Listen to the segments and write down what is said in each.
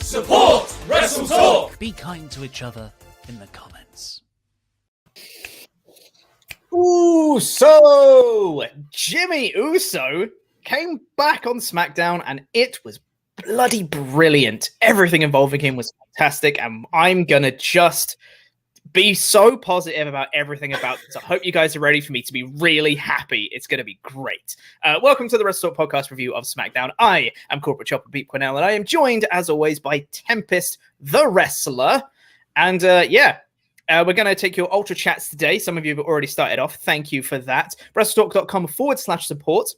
Support WrestleTalk! Be kind to each other in the comments. Ooh, so Jimmy Uso came back on SmackDown and it was bloody brilliant. Everything involving him was fantastic, and I'm gonna just be so positive about everything about this. I hope you guys are ready for me to be really happy. It's going to be great. Welcome to the WrestleTalk Podcast review of SmackDown. I am Corporate Chopper Pete and I am joined, as always, by Tempest, the wrestler. And we're going to take your Ultrachats today. Some of you have already started off. Thank you for that. WrestleTalk.com/support.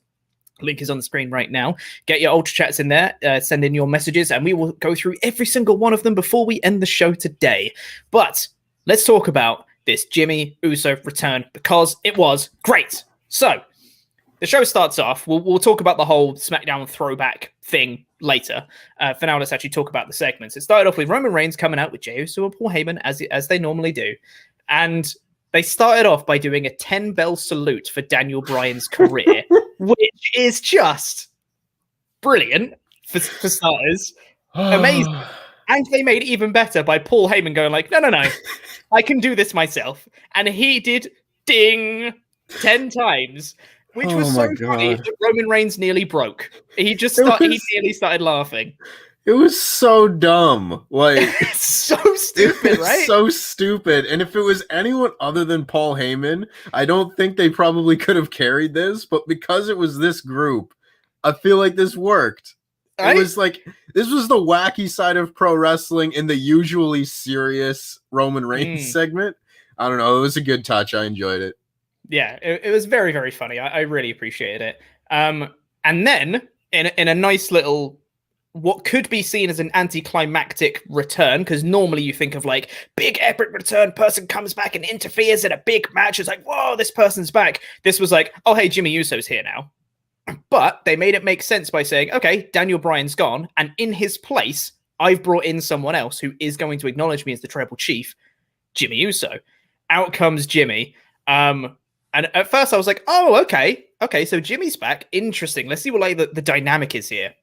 Link is on the screen right now. Get your Ultrachats in there. Send in your messages, and we will go through every single one of them before we end the show today. But let's talk about this Jimmy Uso return, because it was great. So the show starts off. We'll talk about the whole SmackDown throwback thing later. For now, let's actually talk about the segments. It started off with Roman Reigns coming out with Jey Uso and Paul Heyman, as they normally do. And they started off by doing a 10-bell salute for Daniel Bryan's career, which is just brilliant for starters. Amazing. And they made it even better by Paul Heyman going like, no, I can do this myself. And he did ding 10 times, which was so funny that Roman Reigns nearly broke. He nearly started laughing. It was so dumb. Like, so stupid, right? So stupid. And if it was anyone other than Paul Heyman, I don't think they probably could have carried this. But because it was this group, I feel like this worked. It was like, this was the wacky side of pro wrestling in the usually serious Roman Reigns segment. I don't know. It was a good touch. I enjoyed it. Yeah, it was very, very funny. I really appreciated it. And then in a nice little, what could be seen as an anticlimactic return, because normally you think of like big epic return, person comes back and interferes in a big match. It's like, whoa, this person's back. This was like, oh, hey, Jimmy Uso's here now. But they made it make sense by saying, okay, Daniel Bryan's gone, and in his place, I've brought in someone else who is going to acknowledge me as the tribal chief, Jimmy Uso. Out comes Jimmy. And at first I was like, oh, okay, so Jimmy's back. Interesting. Let's see what the dynamic is here.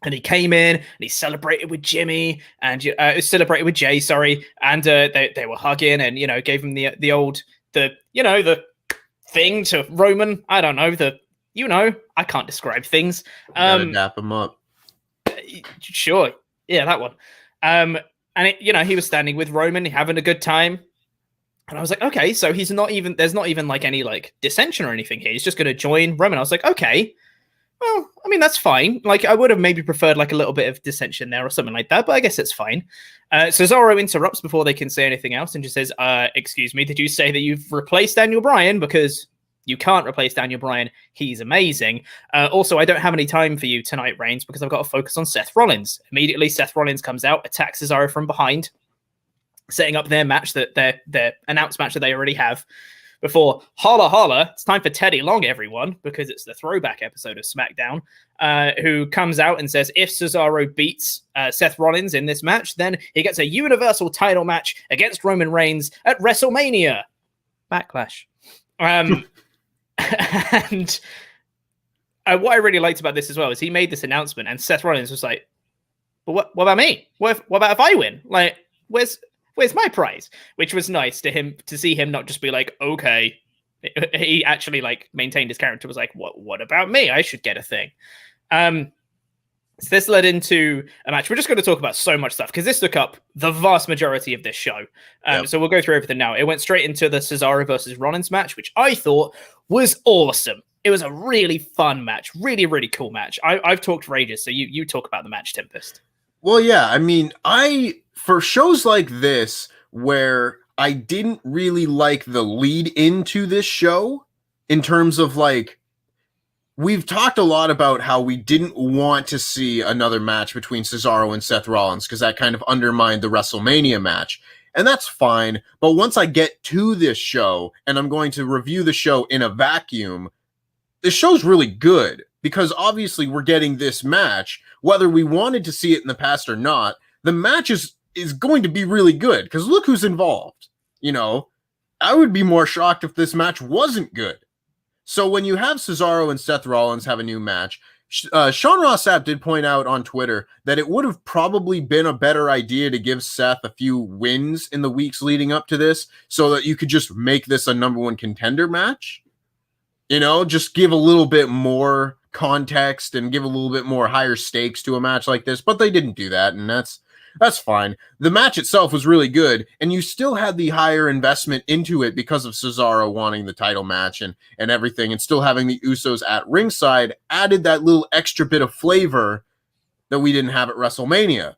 And he came in and he celebrated with Jimmy and celebrated with Jay, sorry. And they were hugging and, gave him the thing to Roman. I don't know, I can't describe things. Dap him up. Sure. Yeah, that one. And he was standing with Roman, having a good time. And I was like, okay, so there's not even like any like dissension or anything here. He's just going to join Roman. I was like, okay, well, I mean, that's fine. Like, I would have maybe preferred like a little bit of dissension there or something like that, but I guess it's fine. Cesaro interrupts before they can say anything else and just says, excuse me, did you say that you've replaced Daniel Bryan? Because you can't replace Daniel Bryan. He's amazing. Also, I don't have any time for you tonight, Reigns, because I've got to focus on Seth Rollins. Immediately, Seth Rollins comes out, attacks Cesaro from behind, setting up their match, their announced match that they already have. Before, holla, holla, it's time for Teddy Long, everyone, because it's the throwback episode of SmackDown, who comes out and says if Cesaro beats Seth Rollins in this match, then he gets a Universal title match against Roman Reigns at WrestleMania. Backlash. And what I really liked about this as well is he made this announcement and Seth Rollins was like, well, what about me? What about if I win? Like, where's my prize? Which was nice to see him not just be like, okay. He actually like maintained his character, was like, what about me? I should get a thing. So this led into a match. We're just going to talk about so much stuff because this took up the vast majority of this show. So we'll go through everything now. It went straight into the Cesaro versus Rollins match, which I thought was awesome. It was a really fun match. Really, really cool match. I've talked for ages, so you talk about the match, Tempest. Well, yeah. I mean, for shows like this where I didn't really like the lead into this show in terms of like, we've talked a lot about how we didn't want to see another match between Cesaro and Seth Rollins because that kind of undermined the WrestleMania match. And that's fine. But once I get to this show and I'm going to review the show in a vacuum, this show's really good because obviously we're getting this match, whether we wanted to see it in the past or not. The match is going to be really good because look who's involved. I would be more shocked if this match wasn't good. So when you have Cesaro and Seth Rollins have a new match, Sean Ross Sapp did point out on Twitter that it would have probably been a better idea to give Seth a few wins in the weeks leading up to this so that you could just make this a number one contender match. You know, just give a little bit more context and give a little bit more higher stakes to a match like this, but they didn't do that, and that's fine. The match itself was really good, and you still had the higher investment into it because of Cesaro wanting the title match and everything, and still having the Usos at ringside added that little extra bit of flavor that we didn't have at WrestleMania.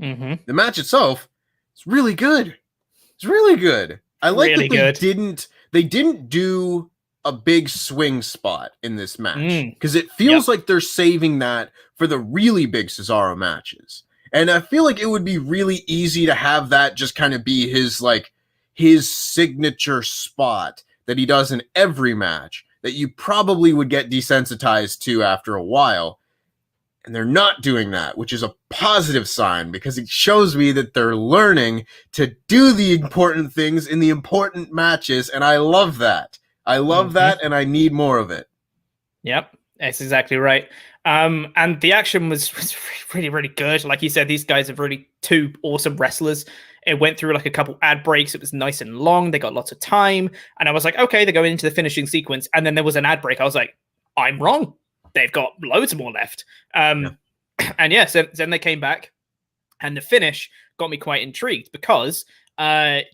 Mm-hmm. The match itself is really good. It's really good. I like really that they didn't do a big swing spot in this match because it feels like they're saving that for the really big Cesaro matches. And I feel like it would be really easy to have that just kind of be his signature spot that he does in every match that you probably would get desensitized to after a while. And they're not doing that, which is a positive sign because it shows me that they're learning to do the important things in the important matches. And I love that. I love that, and I need more of it. Yep, that's exactly right. And the action was really, really good. Like you said, these guys are really two awesome wrestlers. It went through like a couple ad breaks. It was nice and long. They got lots of time. And I was like, okay, they're going into the finishing sequence. And then there was an ad break. I was like, I'm wrong. They've got loads more left. And yes, then they came back. And the finish got me quite intrigued because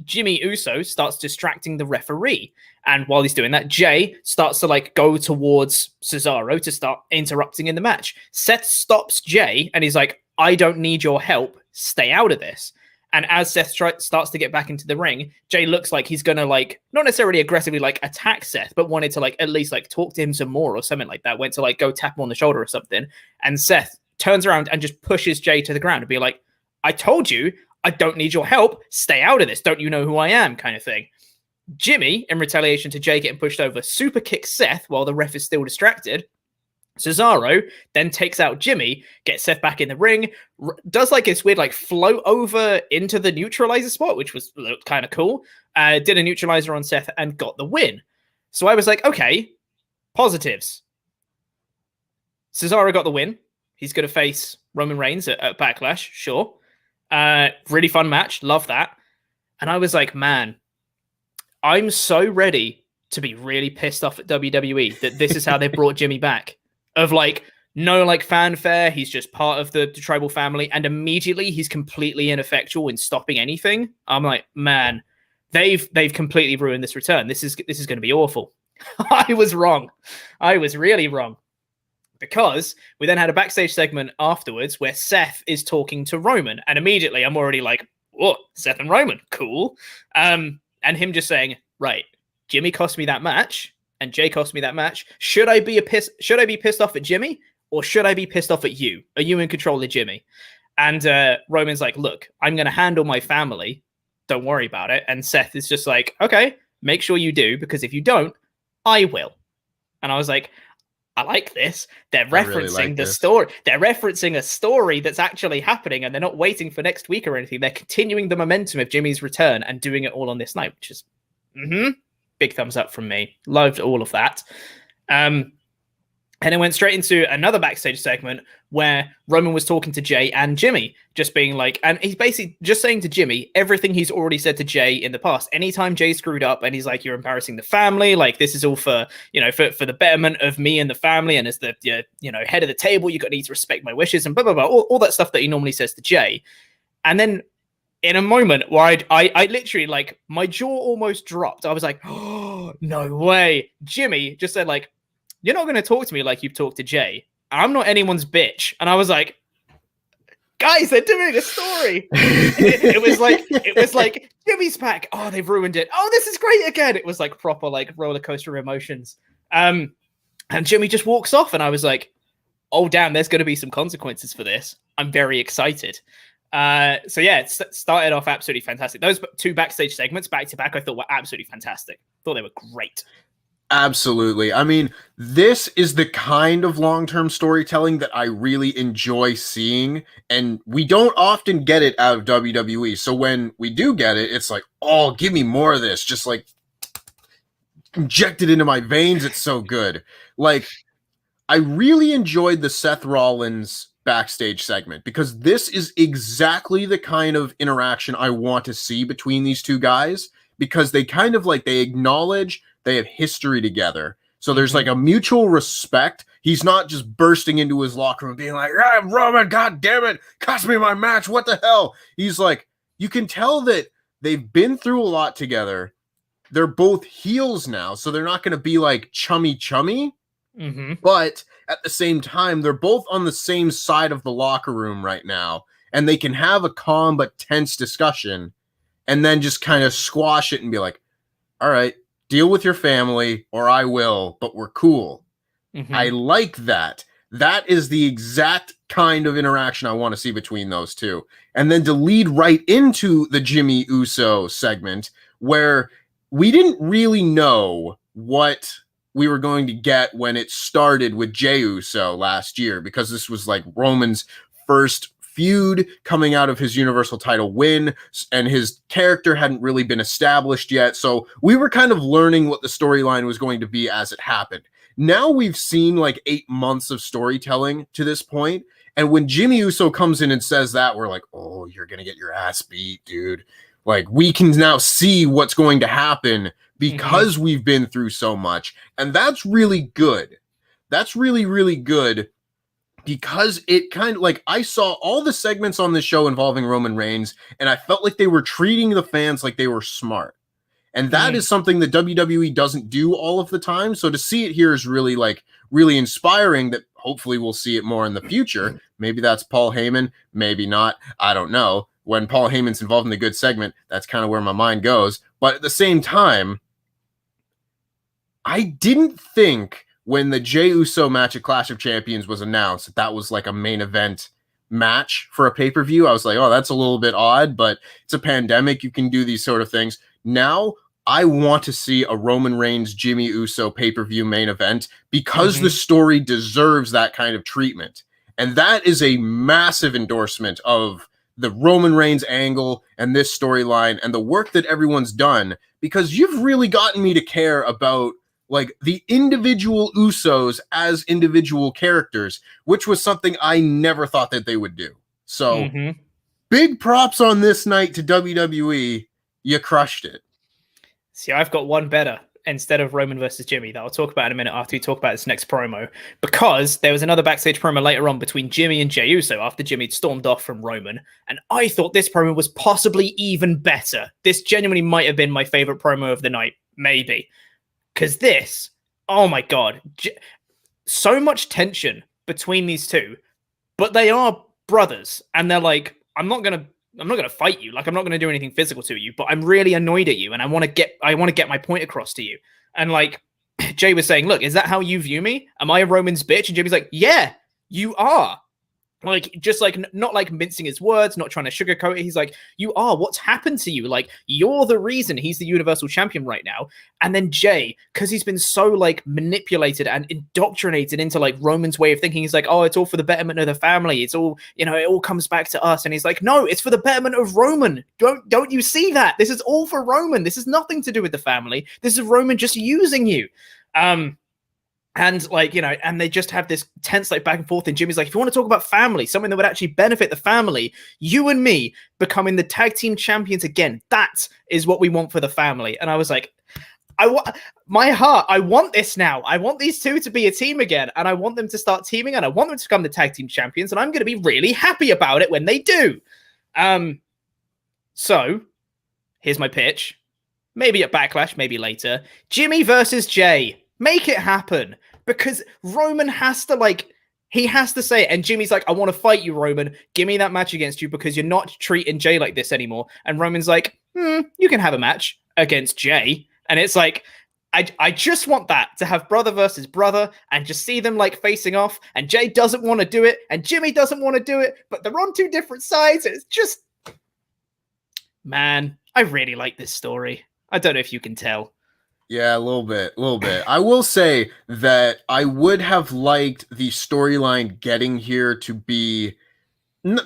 Jimmy Uso starts distracting the referee. And while he's doing that, Jay starts to like go towards Cesaro to start interrupting in the match. Seth stops Jay and he's like, I don't need your help. Stay out of this. And as Seth starts to get back into the ring, Jay looks like he's going to like, not necessarily aggressively like attack Seth, but wanted to like at least like talk to him some more or something like that. Went to like go tap him on the shoulder or something. And Seth turns around and just pushes Jay to the ground and be like, I told you, I don't need your help. Stay out of this. Don't you know who I am? Kind of thing. Jimmy, in retaliation to Jay getting pushed over, super kicks Seth while the ref is still distracted. Cesaro then takes out Jimmy, gets Seth back in the ring, does like this weird like float over into the neutralizer spot, which looked kind of cool. Did a neutralizer on Seth and got the win. So I was like, okay, positives. Cesaro got the win. He's going to face Roman Reigns at Backlash, sure. Really fun match, love that. And I was like, man, I'm so ready to be really pissed off at WWE that this is how they brought Jimmy back. Of like, no like fanfare, he's just part of the tribal family, and immediately he's completely ineffectual in stopping anything. I'm like, man, they've completely ruined this return. This is going to be awful. I was wrong. I was really wrong. Because we then had a backstage segment afterwards where Seth is talking to Roman, and immediately I'm already like, what? Seth and Roman, cool. And him just saying, right, Jimmy cost me that match, and Jay cost me that match. Should I be pissed off at Jimmy, or should I be pissed off at you? Are you in control of Jimmy? And Roman's like, look, I'm going to handle my family. Don't worry about it. And Seth is just like, okay, make sure you do, because if you don't, I will. And I was like, I like this. They're referencing the story. They're referencing a story that's actually happening, and they're not waiting for next week or anything. They're continuing the momentum of Jimmy's return and doing it all on this night, which is big thumbs up from me. Loved all of that. And it went straight into another backstage segment where Roman was talking to Jay and Jimmy, just being like, and he's basically just saying to Jimmy everything he's already said to Jay in the past. Anytime Jay screwed up and he's like, you're embarrassing the family, like this is all for, for the betterment of me and the family, and as the head of the table, you need to respect my wishes and blah blah blah, all that stuff that he normally says to Jay. And then in a moment where I literally, like, my jaw almost dropped. I was like, oh, no way. Jimmy just said, like, you're not going to talk to me like you've talked to Jay. I'm not anyone's bitch. And I was like, guys, they're doing a story. it was like Jimmy's back. Oh, they've ruined it. Oh, this is great again. It was like proper like roller coaster emotions. And Jimmy just walks off, and I was like, oh damn, there's going to be some consequences for this. I'm very excited. So yeah, it started off absolutely fantastic. Those two backstage segments back to back, I thought were absolutely fantastic. Thought they were great. Absolutely. I mean, this is the kind of long-term storytelling that I really enjoy seeing, and we don't often get it out of WWE. So when we do get it, it's like, oh, give me more of this. Just like inject it into my veins. It's so good. Like, I really enjoyed the Seth Rollins backstage segment because this is exactly the kind of interaction I want to see between these two guys, because they kind of like, they acknowledge they have history together. So there's like a mutual respect. He's not just bursting into his locker room being like, ah, Roman, God damn it, cost me my match. What the hell? He's like, you can tell that they've been through a lot together. They're both heels now, so they're not going to be like chummy. But at the same time, they're both on the same side of the locker room right now, and they can have a calm but tense discussion and then just kind of squash it and be like, all right, deal with your family or I will, but we're cool. I like that. That is the exact kind of interaction I want to see between those two. And then to lead right into the Jimmy Uso segment, where we didn't really know what we were going to get when it started with Jey Uso last year, because this was like Roman's first feud coming out of his Universal title win, and his character hadn't really been established yet. So we were kind of learning what the storyline was going to be as it happened. Now we've seen like 8 months of storytelling to this point. And when Jimmy Uso comes in and says that, we're like, oh, you're going to get your ass beat, dude. Like, we can now see what's going to happen because we've been through so much. And that's really good. That's really, really good, because it kind of like, I saw all the segments on this show involving Roman Reigns, and I felt like they were treating the fans like they were smart. And that is something that WWE doesn't do all of the time. So to see it here is really like really inspiring, that hopefully we'll see it more in the future. Maybe that's Paul Heyman, maybe not. I don't know. When Paul Heyman's involved in the good segment, that's kind of where my mind goes. But at the same time, I didn't think when the Jey Uso match at Clash of Champions was announced that was like a main event match for a pay-per-view. I was like, oh, that's a little bit odd, but it's a pandemic. You can do these sort of things. Now, I want to see a Roman Reigns Jimmy Uso pay-per-view main event, because the story deserves that kind of treatment. And that is a massive endorsement of the Roman Reigns angle and this storyline and the work that everyone's done, because you've really gotten me to care about like the individual Usos as individual characters, which was something I never thought that they would do. So big props on this night to WWE. You crushed it. See, I've got one better instead of Roman versus Jimmy that I'll talk about in a minute after we talk about this next promo, because there was another backstage promo later on between Jimmy and Jey Uso after Jimmy had stormed off from Roman, and I thought this promo was possibly even better. This genuinely might have been my favorite promo of the night, maybe, because this, oh my god, so much tension between these two, but they are brothers, and they're like, I'm not gonna fight you. Like, I'm not going to do anything physical to you, but I'm really annoyed at you, and I want to get my point across to you. And like Jay was saying, look, is that how you view me? Am I a Roman's bitch? And Jimmy's like, yeah, you are. Like, just like, not like mincing his words, not trying to sugarcoat it. He's like, you are. What's happened to you? Like, you're the reason he's the Universal Champion right now. And then Jay, because he's been so like manipulated and indoctrinated into like Roman's way of thinking, he's like, oh, it's all for the betterment of the family. It's all, it all comes back to us. And he's like, no, it's for the betterment of Roman. Don't you see that? This is all for Roman. This is nothing to do with the family. This is Roman just using you. And like, and they just have this tense like back and forth. And Jimmy's like, if you want to talk about family, something that would actually benefit the family, you and me becoming the tag team champions again, that is what we want for the family. And I was like, I want this now. I want these two to be a team again. And I want them to start teaming, and I want them to become the tag team champions. And I'm going to be really happy about it when they do. So here's my pitch. Maybe at Backlash, maybe later. Jimmy versus Jay. Make it happen, because Roman has to he has to say it. And Jimmy's like, I want to fight you, Roman. Give me that match against you, because you're not treating Jay like this anymore. And Roman's like, you can have a match against Jay. And it's like, I just want that, to have brother versus brother and just see them like facing off. And Jay doesn't want to do it, and Jimmy doesn't want to do it, but they're on two different sides. And it's just, man, I really like this story. I don't know if you can tell. Yeah, a little bit. I will say that I would have liked the storyline getting here to be,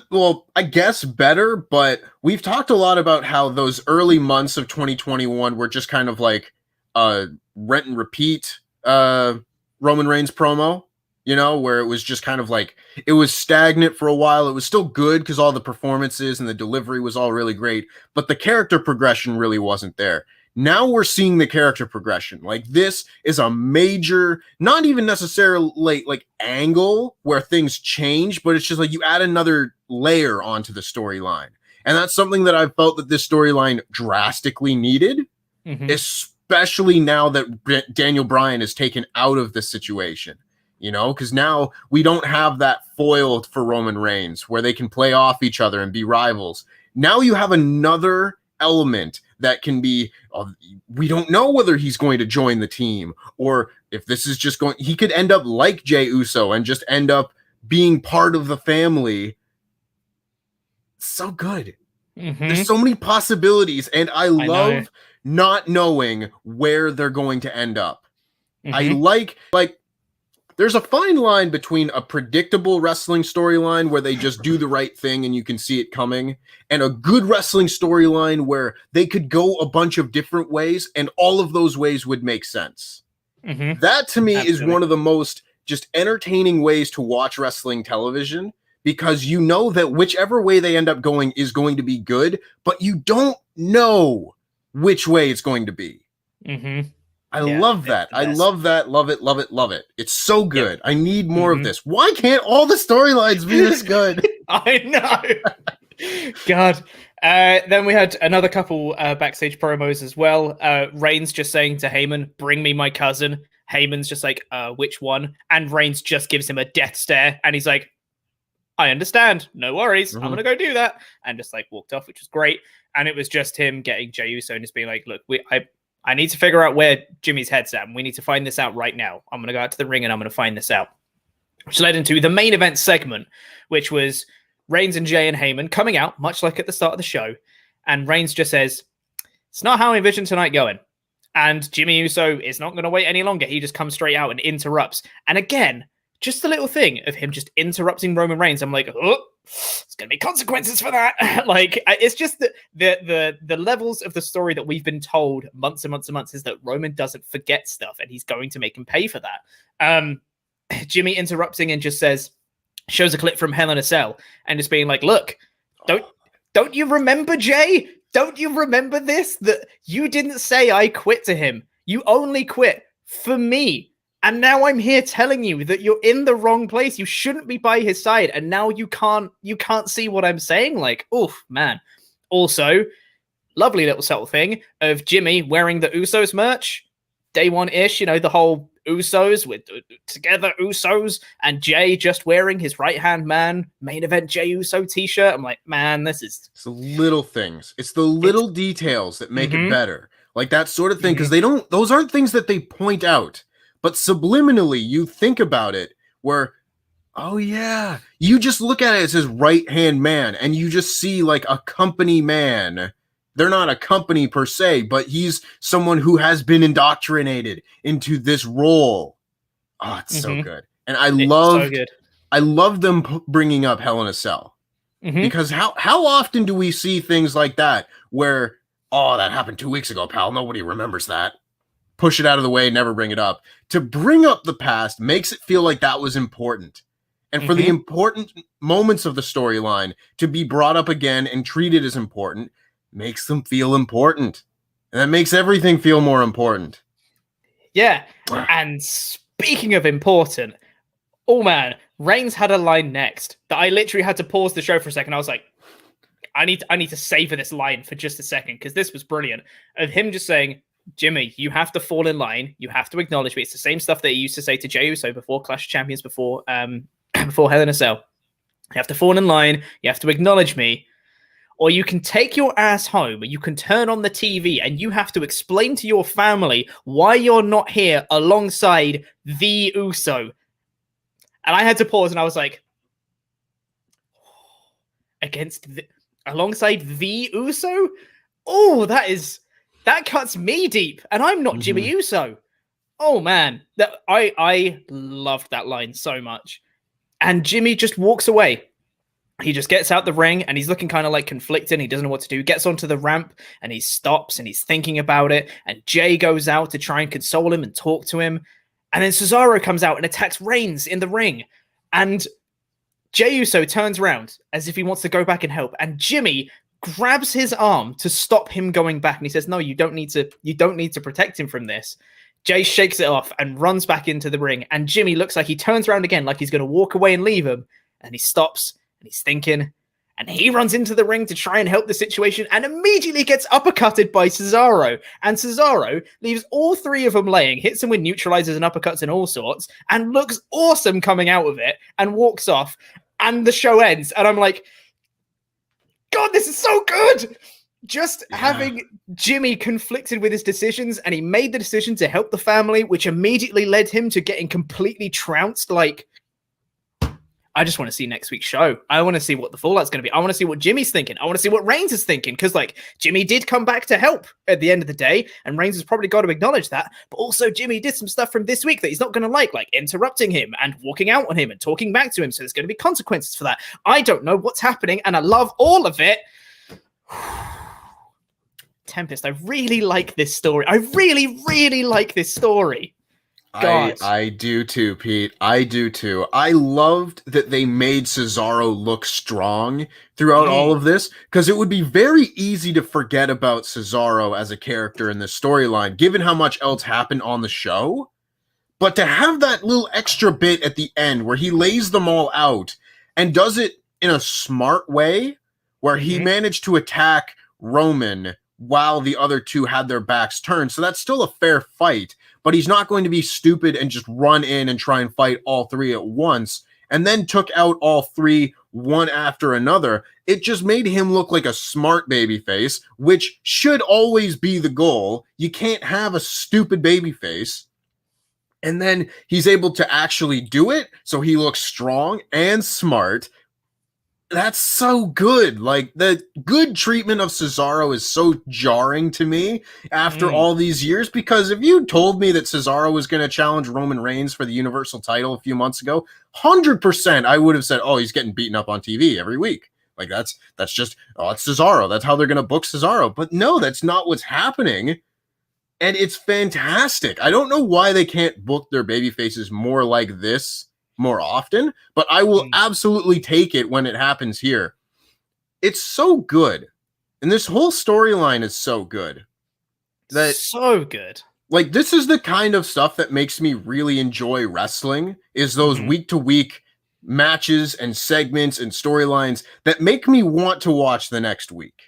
well, I guess better, but we've talked a lot about how those early months of 2021 were just kind of like rent and repeat Roman Reigns promo. you know, where it was just kind of like, it was stagnant for a while. It was still good because all the performances and the delivery was all really great, but the character progression really wasn't there. Now we're seeing the character progression. Like, this is a major, not even necessarily like angle where things change, but it's just like you add another layer onto the storyline. And that's something that I've felt that this storyline drastically needed, especially now that Daniel Bryan is taken out of the situation. You know, because now we don't have that foil for Roman Reigns where they can play off each other and be rivals. Now you have another element that can be, we don't know whether he's going to join the team or if this is just going, he could end up like Jey Uso and just end up being part of the family. So good. There's so many possibilities, and I love not knowing where they're going to end up. I like there's a fine line between a predictable wrestling storyline where they just do the right thing and you can see it coming, and a good wrestling storyline where they could go a bunch of different ways and all of those ways would make sense. That to me is one of the most just entertaining ways to watch wrestling television, because you know that whichever way they end up going is going to be good, but you don't know which way it's going to be. I love that. I love that. Love it. Love it. Love it. It's so good. I need more of this. Why can't all the storylines be this good? I know. God. Then we had another couple backstage promos as well. Reigns just saying to Heyman, "Bring me my cousin." Heyman's just like, which one? And Reigns just gives him a death stare. And he's like, I understand. No worries. I'm going to go do that. And just like walked off, which was great. And it was just him getting Jey Uso and just being like, look, I need to figure out where Jimmy's head's at, and we need to find this out right now. I'm going to go out to the ring and I'm going to find this out. Which led into the main event segment, which was Reigns and Jey and Heyman coming out, much like at the start of the show. And Reigns just says, it's not how I envision tonight going. And Jimmy Uso is not going to wait any longer. He just comes straight out and interrupts. And again, just a little thing of him just interrupting Roman Reigns. I'm like, oh, there's going to be consequences for that. Like, it's just the levels of the story that we've been told months and months and months is that Roman doesn't forget stuff, and he's going to make him pay for that. Jimmy interrupting and just shows a clip from Hell in a Cell and just being like, look, don't you remember, Jey? Don't you remember this? That you didn't say I quit to him. You only quit for me. And now I'm here telling you that you're in the wrong place. You shouldn't be by his side. And now you can't see what I'm saying. Like, oof, man. Also, lovely little subtle thing of Jimmy wearing the Usos merch. Day one-ish, you know, the whole Usos with together Usos, and Jey just wearing his right-hand man main event Jey Uso t-shirt. I'm like, man, it's the little things. It's the little details that make it better. Like that sort of thing. Because those aren't things that they point out. But subliminally, you think about it where, oh yeah, you just look at it as his right-hand man and you just see like a company man. They're not a company per se, but he's someone who has been indoctrinated into this role. Oh, it's so good. And I love them bringing up Hell in a Cell. Because how often do we see things like that where, oh, that happened 2 weeks ago, pal. Nobody remembers that. Push it out of the way, never bring it up. To bring up the past makes it feel like that was important. And for the important moments of the storyline to be brought up again and treated as important makes them feel important. And that makes everything feel more important. Yeah. And speaking of important, oh man, Reigns had a line next that I literally had to pause the show for a second. I was like, I need to savor this line for just a second, because this was brilliant. Of him just saying, Jimmy, you have to fall in line. You have to acknowledge me. It's the same stuff that he used to say to Jey Uso before Clash of Champions, before Hell in a Cell. You have to fall in line. You have to acknowledge me. Or you can take your ass home, you can turn on the TV, and you have to explain to your family why you're not here alongside the Uso. And I had to pause, and I was like, alongside the Uso? Oh, that cuts me deep, and I'm not Jimmy Uso. Oh man, I loved that line so much. And Jimmy just walks away. He just gets out the ring and he's looking kind of like conflicted. He doesn't know what to do. He gets onto the ramp and he stops and he's thinking about it. And Jey goes out to try and console him and talk to him. And then Cesaro comes out and attacks Reigns in the ring. And Jey Uso turns around as if he wants to go back and help. And Jimmy grabs his arm to stop him going back. And he says, no, you don't need to protect him from this. Jey shakes it off and runs back into the ring. And Jimmy looks like he turns around again, like he's going to walk away and leave him. And he stops and he's thinking. And he runs into the ring to try and help the situation and immediately gets uppercutted by Cesaro. And Cesaro leaves all three of them laying, hits them with neutralizers and uppercuts and all sorts, and looks awesome coming out of it and walks off. And the show ends. And I'm like, God, this is so good. Just having Jimmy conflicted with his decisions, and he made the decision to help the family, which immediately led him to getting completely trounced. Like, I just want to see next week's show. I want to see what the fallout's going to be. I want to see what Jimmy's thinking. I want to see what Reigns is thinking. Because, like, Jimmy did come back to help at the end of the day, and Reigns has probably got to acknowledge that. But also, Jimmy did some stuff from this week that he's not going to like interrupting him and walking out on him and talking back to him. So there's going to be consequences for that. I don't know what's happening, and I love all of it. Tempest, I really like this story. I really, really like this story. I do too, Pete. I do too. I loved that they made Cesaro look strong throughout all of this, because it would be very easy to forget about Cesaro as a character in this storyline, given how much else happened on the show. But to have that little extra bit at the end where he lays them all out and does it in a smart way, where he managed to attack Roman while the other two had their backs turned. So that's still a fair fight, but he's not going to be stupid and just run in and try and fight all three at once, and then took out all three one after another. It just made him look like a smart babyface, which should always be the goal. You can't have a stupid babyface. And then he's able to actually do it, so he looks strong and smart. That's so good. Like, the good treatment of Cesaro is so jarring to me after all these years, because if you told me that Cesaro was going to challenge Roman Reigns for the Universal title a few months ago, 100% I would have said, oh, he's getting beaten up on TV every week. Like, that's just, oh, it's Cesaro. That's how they're going to book Cesaro. But no, that's not what's happening. And it's fantastic. I don't know why they can't book their baby faces more like this more often, but I will absolutely take it when it happens here. It's so good. And this whole storyline is so good. So good. Like, this is the kind of stuff that makes me really enjoy wrestling, is those week-to-week matches and segments and storylines that make me want to watch the next week.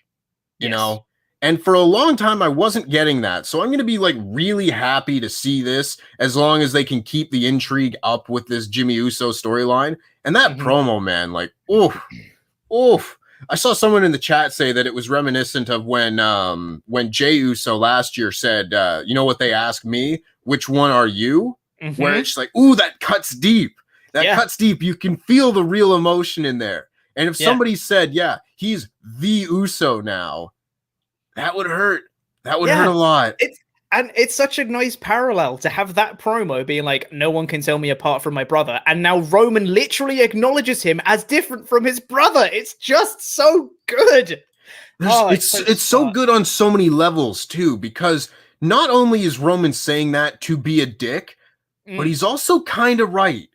You know? And for a long time, I wasn't getting that. So I'm going to be like really happy to see this, as long as they can keep the intrigue up with this Jimmy Uso storyline. And that promo, man, like, oof. I saw someone in the chat say that it was reminiscent of when Jey Uso last year said, you know what they asked me? Which one are you? Where it's like, ooh, that cuts deep. That cuts deep. You can feel the real emotion in there. And if somebody said, yeah, he's the Uso now, that would hurt. That would hurt a lot. It's such a nice parallel to have that promo being like, no one can tell me apart from my brother. And now Roman literally acknowledges him as different from his brother. It's just so good. It's so good on so many levels too, because not only is Roman saying that to be a dick, but he's also kind of right.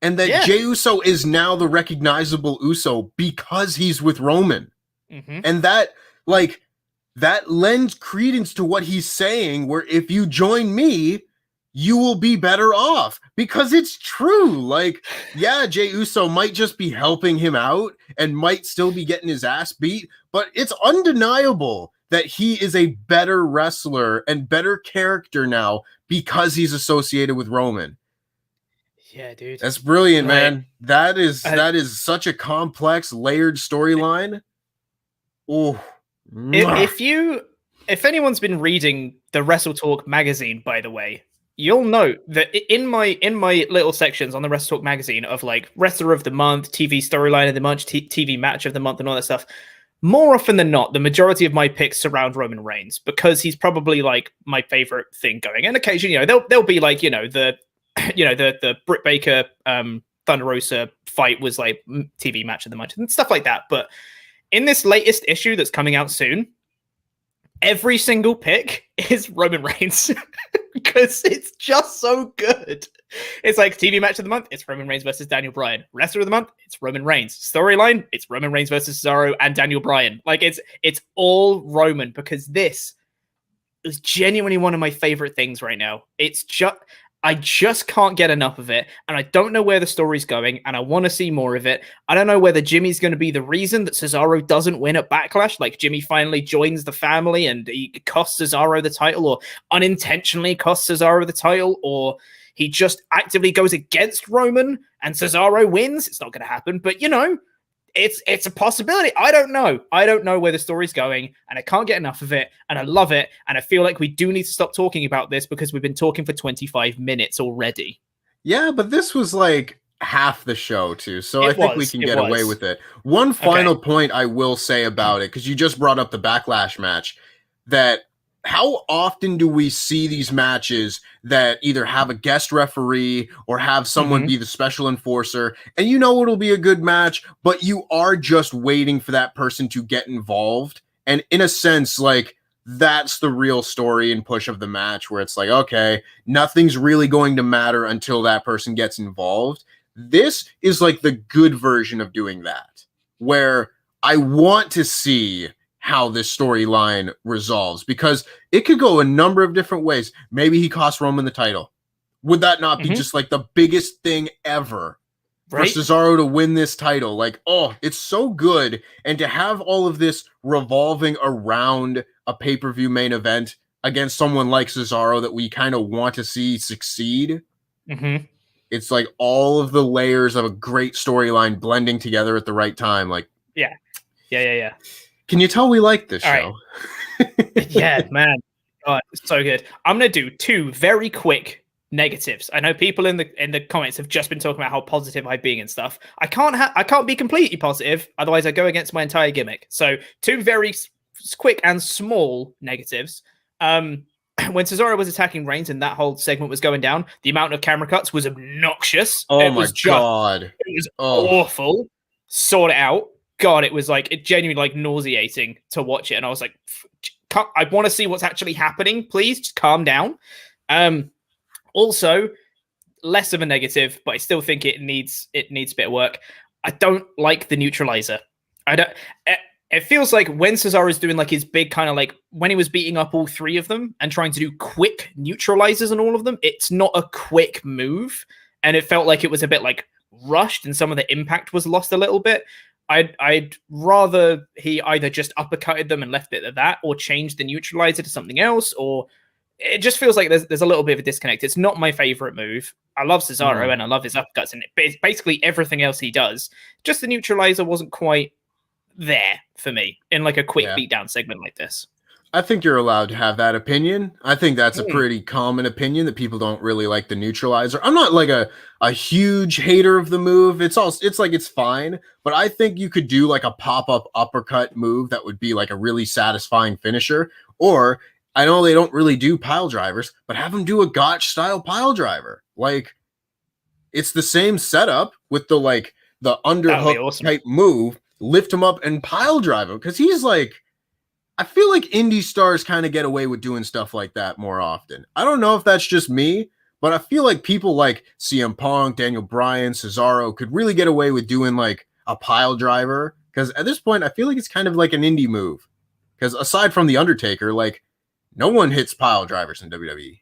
And that Jey Uso is now the recognizable Uso because he's with Roman. And that, like, that lends credence to what he's saying, where if you join me, you will be better off, because it's true. Like, yeah, Jey Uso might just be helping him out and might still be getting his ass beat, but it's undeniable that he is a better wrestler and better character now because he's associated with Roman. Yeah, dude. That's brilliant, man. That is such a complex, layered storyline. Oh, if anyone's been reading the WrestleTalk magazine, by the way, you'll note that in my little sections on the WrestleTalk magazine of like wrestler of the month, TV storyline of the month, TV match of the month, and all that stuff, more often than not, the majority of my picks surround Roman Reigns, because he's probably like my favorite thing going. And occasionally, there'll be like, the Britt Baker Thunder Rosa fight was like TV match of the month and stuff like that. But in this latest issue that's coming out soon, every single pick is Roman Reigns because it's just so good. It's like TV match of the month, it's Roman Reigns versus Daniel Bryan. Wrestler of the month, it's Roman Reigns. Storyline, it's Roman Reigns versus Cesaro and Daniel Bryan. Like it's all Roman because this is genuinely one of my favorite things right now. I just can't get enough of it, and I don't know where the story's going, and I want to see more of it. I don't know whether Jimmy's going to be the reason that Cesaro doesn't win at Backlash, like Jimmy finally joins the family and he costs Cesaro the title, or unintentionally costs Cesaro the title, or he just actively goes against Roman and Cesaro wins. It's not going to happen, but it's a possibility. I don't know. I don't know where the story's going, and I can't get enough of it, and I love it, and I feel like we do need to stop talking about this because we've been talking for 25 minutes already. Yeah, but this was like half the show too, so I think we can get away with it. One final point I will say about it, because you just brought up the Backlash match, that how often do we see these matches that either have a guest referee or have someone be the special enforcer, and it'll be a good match, but you are just waiting for that person to get involved? And in a sense, like, that's the real story and push of the match, where it's like, okay, nothing's really going to matter until that person gets involved. This is like the good version of doing that, where I want to see how this storyline resolves, because it could go a number of different ways. Maybe he costs Roman the title. Would that not be just like the biggest thing ever for Cesaro to win this title? Like, oh, it's so good. And to have all of this revolving around a pay-per-view main event against someone like Cesaro that we kind of want to see succeed. It's like all of the layers of a great storyline blending together at the right time. Like, yeah. Can you tell we like this show? Right. Yeah, man. God, it's so good. I'm going to do 2 very quick negatives. I know people in the comments have just been talking about how positive I've been and stuff. I can't be completely positive, otherwise I go against my entire gimmick. So 2 very quick and small negatives. When Cesaro was attacking Reigns and that whole segment was going down, the amount of camera cuts was obnoxious. Oh my God. It was awful. Sort it out. God, it was like, it genuinely like nauseating to watch it. And I was like, I want to see what's actually happening. Please just calm down. Also, less of a negative, but I still think it needs a bit of work. I don't like the neutralizer. It feels like when Cesaro's doing like his big kind of like when he was beating up all 3 of them and trying to do quick neutralizers on all of them, it's not a quick move. And it felt like it was a bit like rushed and some of the impact was lost a little bit. I'd rather he either just uppercutted them and left it at that, or changed the neutralizer to something else, or it just feels like there's a little bit of a disconnect. It's not my favorite move. I love Cesaro and I love his uppercuts and it's basically everything else he does. Just the neutralizer wasn't quite there for me in like a quick beatdown segment like this. I think you're allowed to have that opinion. I think that's a pretty common opinion, that people don't really like the neutralizer. I'm not like a huge hater of the move. It's like it's fine, but I think you could do like a pop-up uppercut move that would be like a really satisfying finisher. Or I know they don't really do pile drivers, but have them do a Gotch style pile driver. Like, it's the same setup with the underhook type move. Lift him up and pile drive him, because he's like, I feel like indie stars kind of get away with doing stuff like that more often. I don't know if that's just me, but I feel like people like CM Punk, Daniel Bryan, Cesaro could really get away with doing like a pile driver, because at this point I feel like it's kind of like an indie move, because aside from The Undertaker, like, no one hits pile drivers in WWE.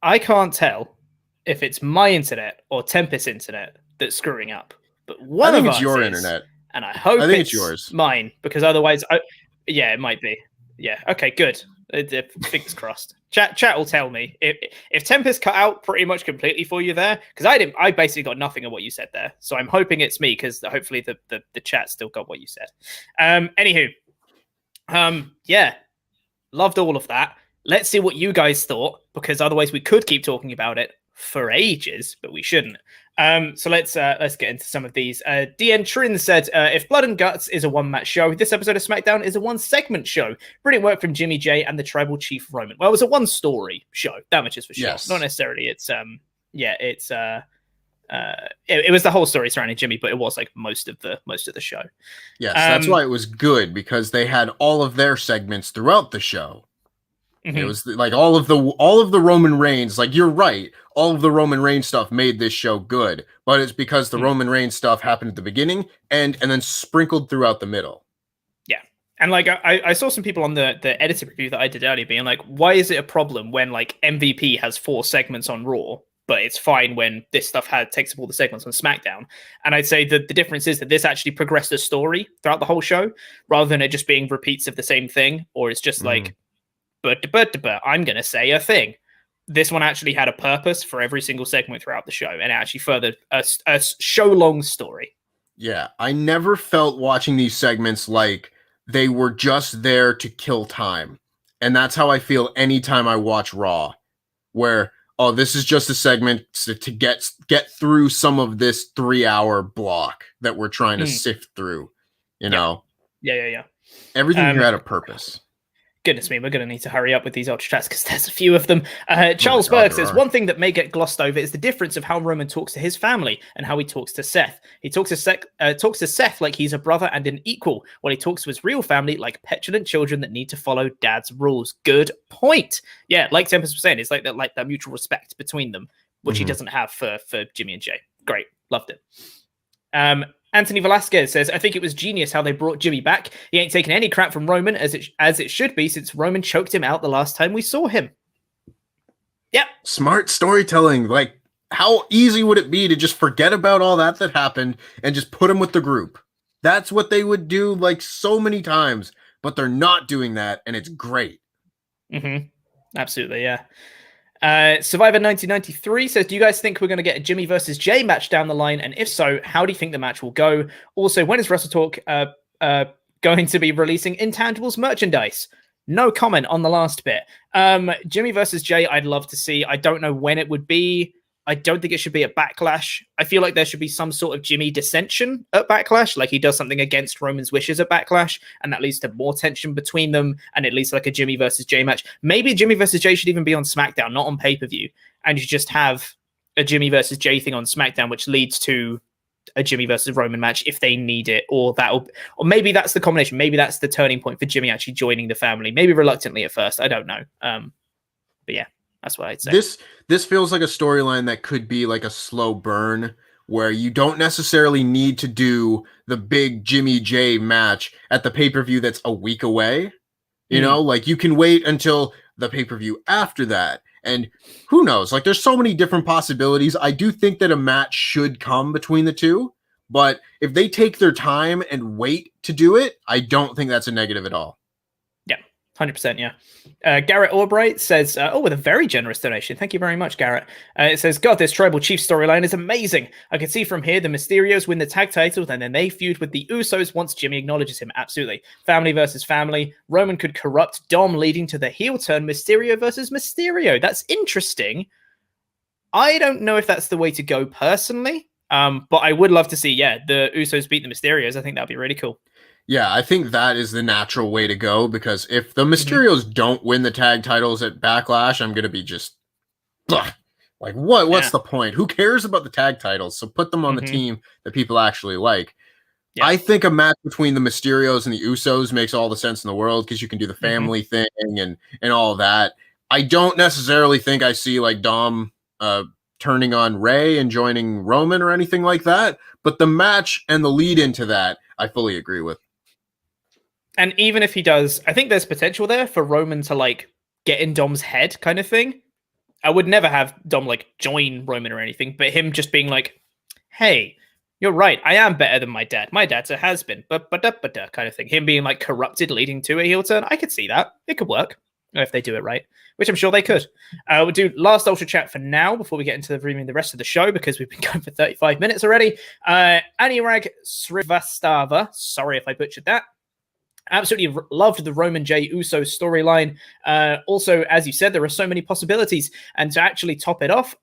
I can't tell if it's my internet or Tempest's internet that's screwing up. But I think it's your internet, and I hope it's yours, mine, because otherwise, it might be. Yeah, okay, good. Fingers crossed. Chat will tell me if Tempest cut out pretty much completely for you there, because I basically got nothing of what you said there. So I'm hoping it's me, because hopefully the chat still got what you said. Anywho, loved all of that. Let's see what you guys thought, because otherwise we could keep talking about it for ages, but we shouldn't. So let's get into some of these. DN Trin said, if Blood and Guts is a one-match show, this episode of SmackDown is a one-segment show. Brilliant work from Jimmy J and the Tribal Chief Roman. Well, it was a one-story show. That much is for sure. Yes. Not necessarily. It's it was the whole story surrounding Jimmy, but it was like most of the show. Yes, that's why it was good, because they had all of their segments throughout the show. It was like all of the Roman Reigns, like you're right, all of the Roman Reigns stuff made this show good, but it's because the Roman Reigns stuff happened at the beginning and then sprinkled throughout the middle. Yeah. And like I saw some people on the edited review that I did earlier being like, why is it a problem when like MVP has 4 segments on Raw, but it's fine when this stuff takes up all the segments on SmackDown? And I'd say that the difference is that this actually progressed the story throughout the whole show, rather than it just being repeats of the same thing, or it's just like, but I'm going to say a thing. This one actually had a purpose for every single segment throughout the show, and it actually furthered a show-long story. Yeah, I never felt watching these segments like they were just there to kill time. And that's how I feel anytime I watch Raw, where, oh, this is just a segment to get through some of this 3-hour block that we're trying to sift through, you know? Yeah. Everything here had a purpose. Goodness me, we're going to need to hurry up with these Ultrachats because there's a few of them. Charles Berg says, one thing that may get glossed over is the difference of how Roman talks to his family and how he talks to Seth. He talks to Seth like he's a brother and an equal, while he talks to his real family like petulant children that need to follow dad's rules. Good point. Yeah, like Tempest was saying, it's like that mutual respect between them, which he doesn't have for Jimmy and Jay. Great, loved it. Anthony Velasquez says, I think it was genius how they brought Jimmy back. He ain't taking any crap from Roman, as it should be, since Roman choked him out the last time we saw him. Yep. Smart storytelling. Like, how easy would it be to just forget about all that happened and just put him with the group? That's what they would do like so many times, but they're not doing that, and it's great. Absolutely, yeah. Survivor 1993 says, do you guys think we're going to get a Jimmy versus Jay match down the line? And if so, how do you think the match will go? Also, when is WrestleTalk going to be releasing Intangibles merchandise? No comment on the last bit. Jimmy versus Jay, I'd love to see. I don't know when it would be. I don't think it should be at Backlash. I feel like there should be some sort of Jimmy dissension at Backlash, like he does something against Roman's wishes at Backlash, and that leads to more tension between them, and it leads to like a Jimmy versus Jay match. Maybe Jimmy versus Jay should even be on SmackDown, not on pay-per-view, and you just have a Jimmy versus Jay thing on SmackDown, which leads to a Jimmy versus Roman match if they need it, or maybe that's the combination. Maybe that's the turning point for Jimmy actually joining the family, maybe reluctantly at first. I don't know. But yeah. That's what I'd say. This feels like a storyline that could be like a slow burn, where you don't necessarily need to do the big Jimmy Jay match at the pay-per-view that's a week away. You know, like you can wait until the pay-per-view after that. And who knows? Like there's so many different possibilities. I do think that a match should come between the two, but if they take their time and wait to do it, I don't think that's a negative at all. 100%, yeah. Garrett Albright says, with a very generous donation. Thank you very much, Garrett. It says, God, this Tribal Chief storyline is amazing. I can see from here the Mysterios win the tag titles and then they feud with the Usos once Jimmy acknowledges him. Absolutely. Family versus family. Roman could corrupt Dom, leading to the heel turn Mysterio versus Mysterio. That's interesting. I don't know if that's the way to go personally, but I would love to see, the Usos beat the Mysterios. I think that'd be really cool. Yeah, I think that is the natural way to go, because if the Mysterios don't win the tag titles at Backlash, I'm going to be just like, what's the point? Who cares about the tag titles? So put them on the team that people actually like. Yeah. I think a match between the Mysterios and the Usos makes all the sense in the world, because you can do the family thing and all that. I don't necessarily think I see like Dom turning on Ray and joining Roman or anything like that, but the match and the lead into that, I fully agree with. And even if he does, I think there's potential there for Roman to like get in Dom's head kind of thing. I would never have Dom like join Roman or anything, but him just being like, hey, you're right. I am better than my dad. My dad's a has-been, but kind of thing. Him being like corrupted, leading to a heel turn. I could see that. It could work if they do it right, which I'm sure they could. We'll do last Ultra Chat for now before we get into the rest of the show, because we've been going for 35 minutes already. Anurag Srivastava. Sorry if I butchered that. Absolutely loved the Roman J Uso storyline. Also, as you said, there are so many possibilities. And to actually top it off,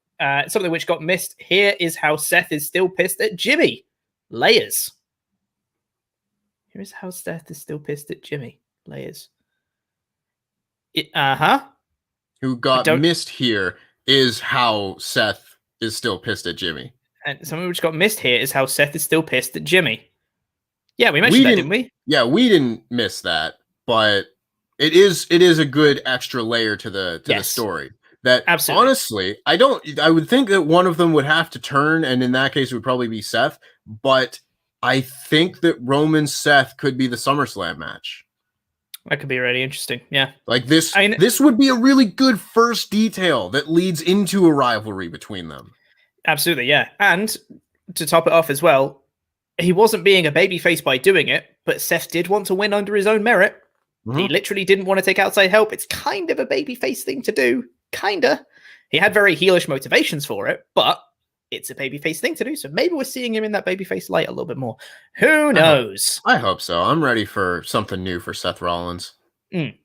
something which got missed here is how Seth is still pissed at Jimmy. Layers. Here's how Seth is still pissed at Jimmy. Layers. Who got missed here is how Seth is still pissed at Jimmy. And something which got missed here is how Seth is still pissed at Jimmy. Yeah, we mentioned that, didn't we? Yeah, we didn't miss that, but it is a good extra layer to the story. That Absolutely. Honestly, I would think that one of them would have to turn, and in that case it would probably be Seth, but I think that Roman Seth could be the SummerSlam match. That could be really interesting. Yeah. Like this would be a really good first detail that leads into a rivalry between them. Absolutely, yeah. And to top it off as well, he wasn't being a babyface by doing it, but Seth did want to win under his own merit. Mm-hmm. He literally didn't want to take outside help. It's kind of a babyface thing to do. Kinda. He had very heelish motivations for it, but it's a babyface thing to do. So maybe we're seeing him in that babyface light a little bit more. Who knows? I hope so. I'm ready for something new for Seth Rollins.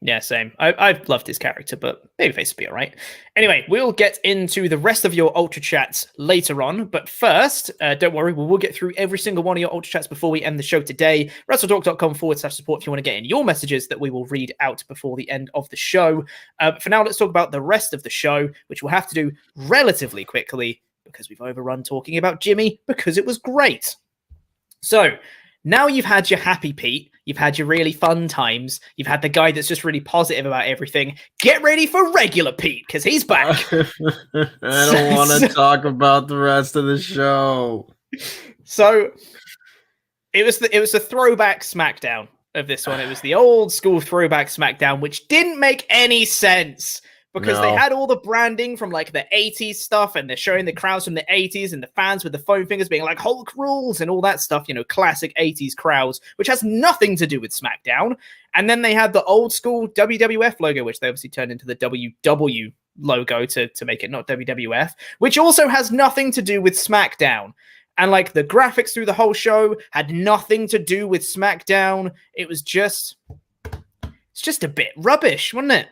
Yeah, same. I've loved his character, but babyface will be all right. Anyway, we'll get into the rest of your Ultra Chats later on. But first, don't worry, we will get through every single one of your Ultra Chats before we end the show today. WrestleTalk.com/support if you want to get in your messages that we will read out before the end of the show. For now, let's talk about the rest of the show, which we'll have to do relatively quickly because we've overrun talking about Jimmy because it was great. So, now you've had your happy Pete, you've had your really fun times, you've had the guy that's just really positive about everything. Get ready for regular Pete, because he's back. I don't want to talk about the rest of the show. So it was the throwback SmackDown of this one. It was the old school throwback SmackDown, which didn't make any sense. Because they had all the branding from like the 80s stuff, and they're showing the crowds from the 80s and the fans with the foam fingers being like Hulk rules and all that stuff, classic 80s crowds, which has nothing to do with SmackDown. And then they had the old school WWF logo, which they obviously turned into the WW logo to make it not WWF, which also has nothing to do with SmackDown. And like the graphics through the whole show had nothing to do with SmackDown. It's just a bit rubbish, wasn't it?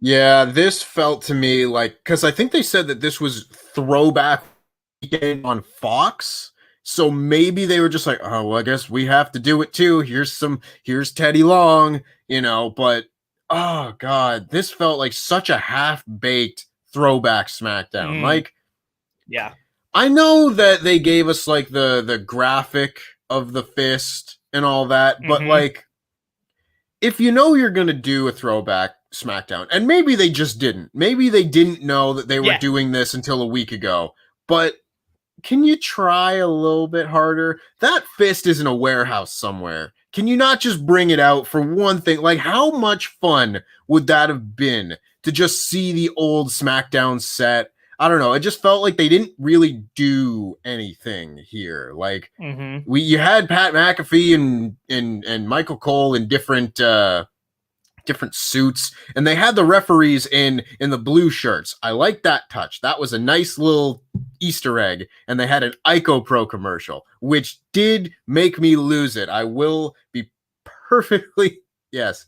Yeah, this felt to me like, because I think they said that this was Throwback weekend on Fox, so maybe they were just like, oh, well, I guess we have to do it too. Here's Teddy Long, but oh god, this felt like such a half-baked Throwback SmackDown. Like, yeah, I know that they gave us like the graphic of the fist and all that, but like, if you're gonna do a Throwback SmackDown, and maybe they just didn't. Maybe they didn't know that they were doing this until a week ago. But can you try a little bit harder? That fist is in a warehouse somewhere. Can you not just bring it out for one thing? Like, how much fun would that have been to just see the old SmackDown set? I don't know. It just felt like they didn't really do anything here. Like, you had Pat McAfee and Michael Cole in different suits, and they had the referees in the blue shirts. I like that touch. That was a nice little Easter egg. And they had an Ico Pro commercial, which did make me lose it. I will be perfectly yes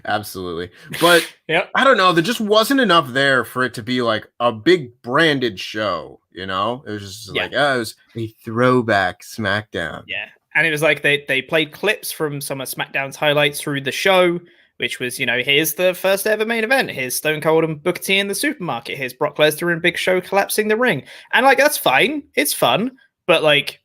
absolutely. But I don't know, there just wasn't enough there for it to be like a big branded show. It was just like, it was a throwback SmackDown. And it was like they played clips from some of SmackDown's highlights through the show, which was, here's the first ever main event. Here's Stone Cold and Booker T in the supermarket. Here's Brock Lesnar and Big Show collapsing the ring. And like, that's fine. It's fun. But like,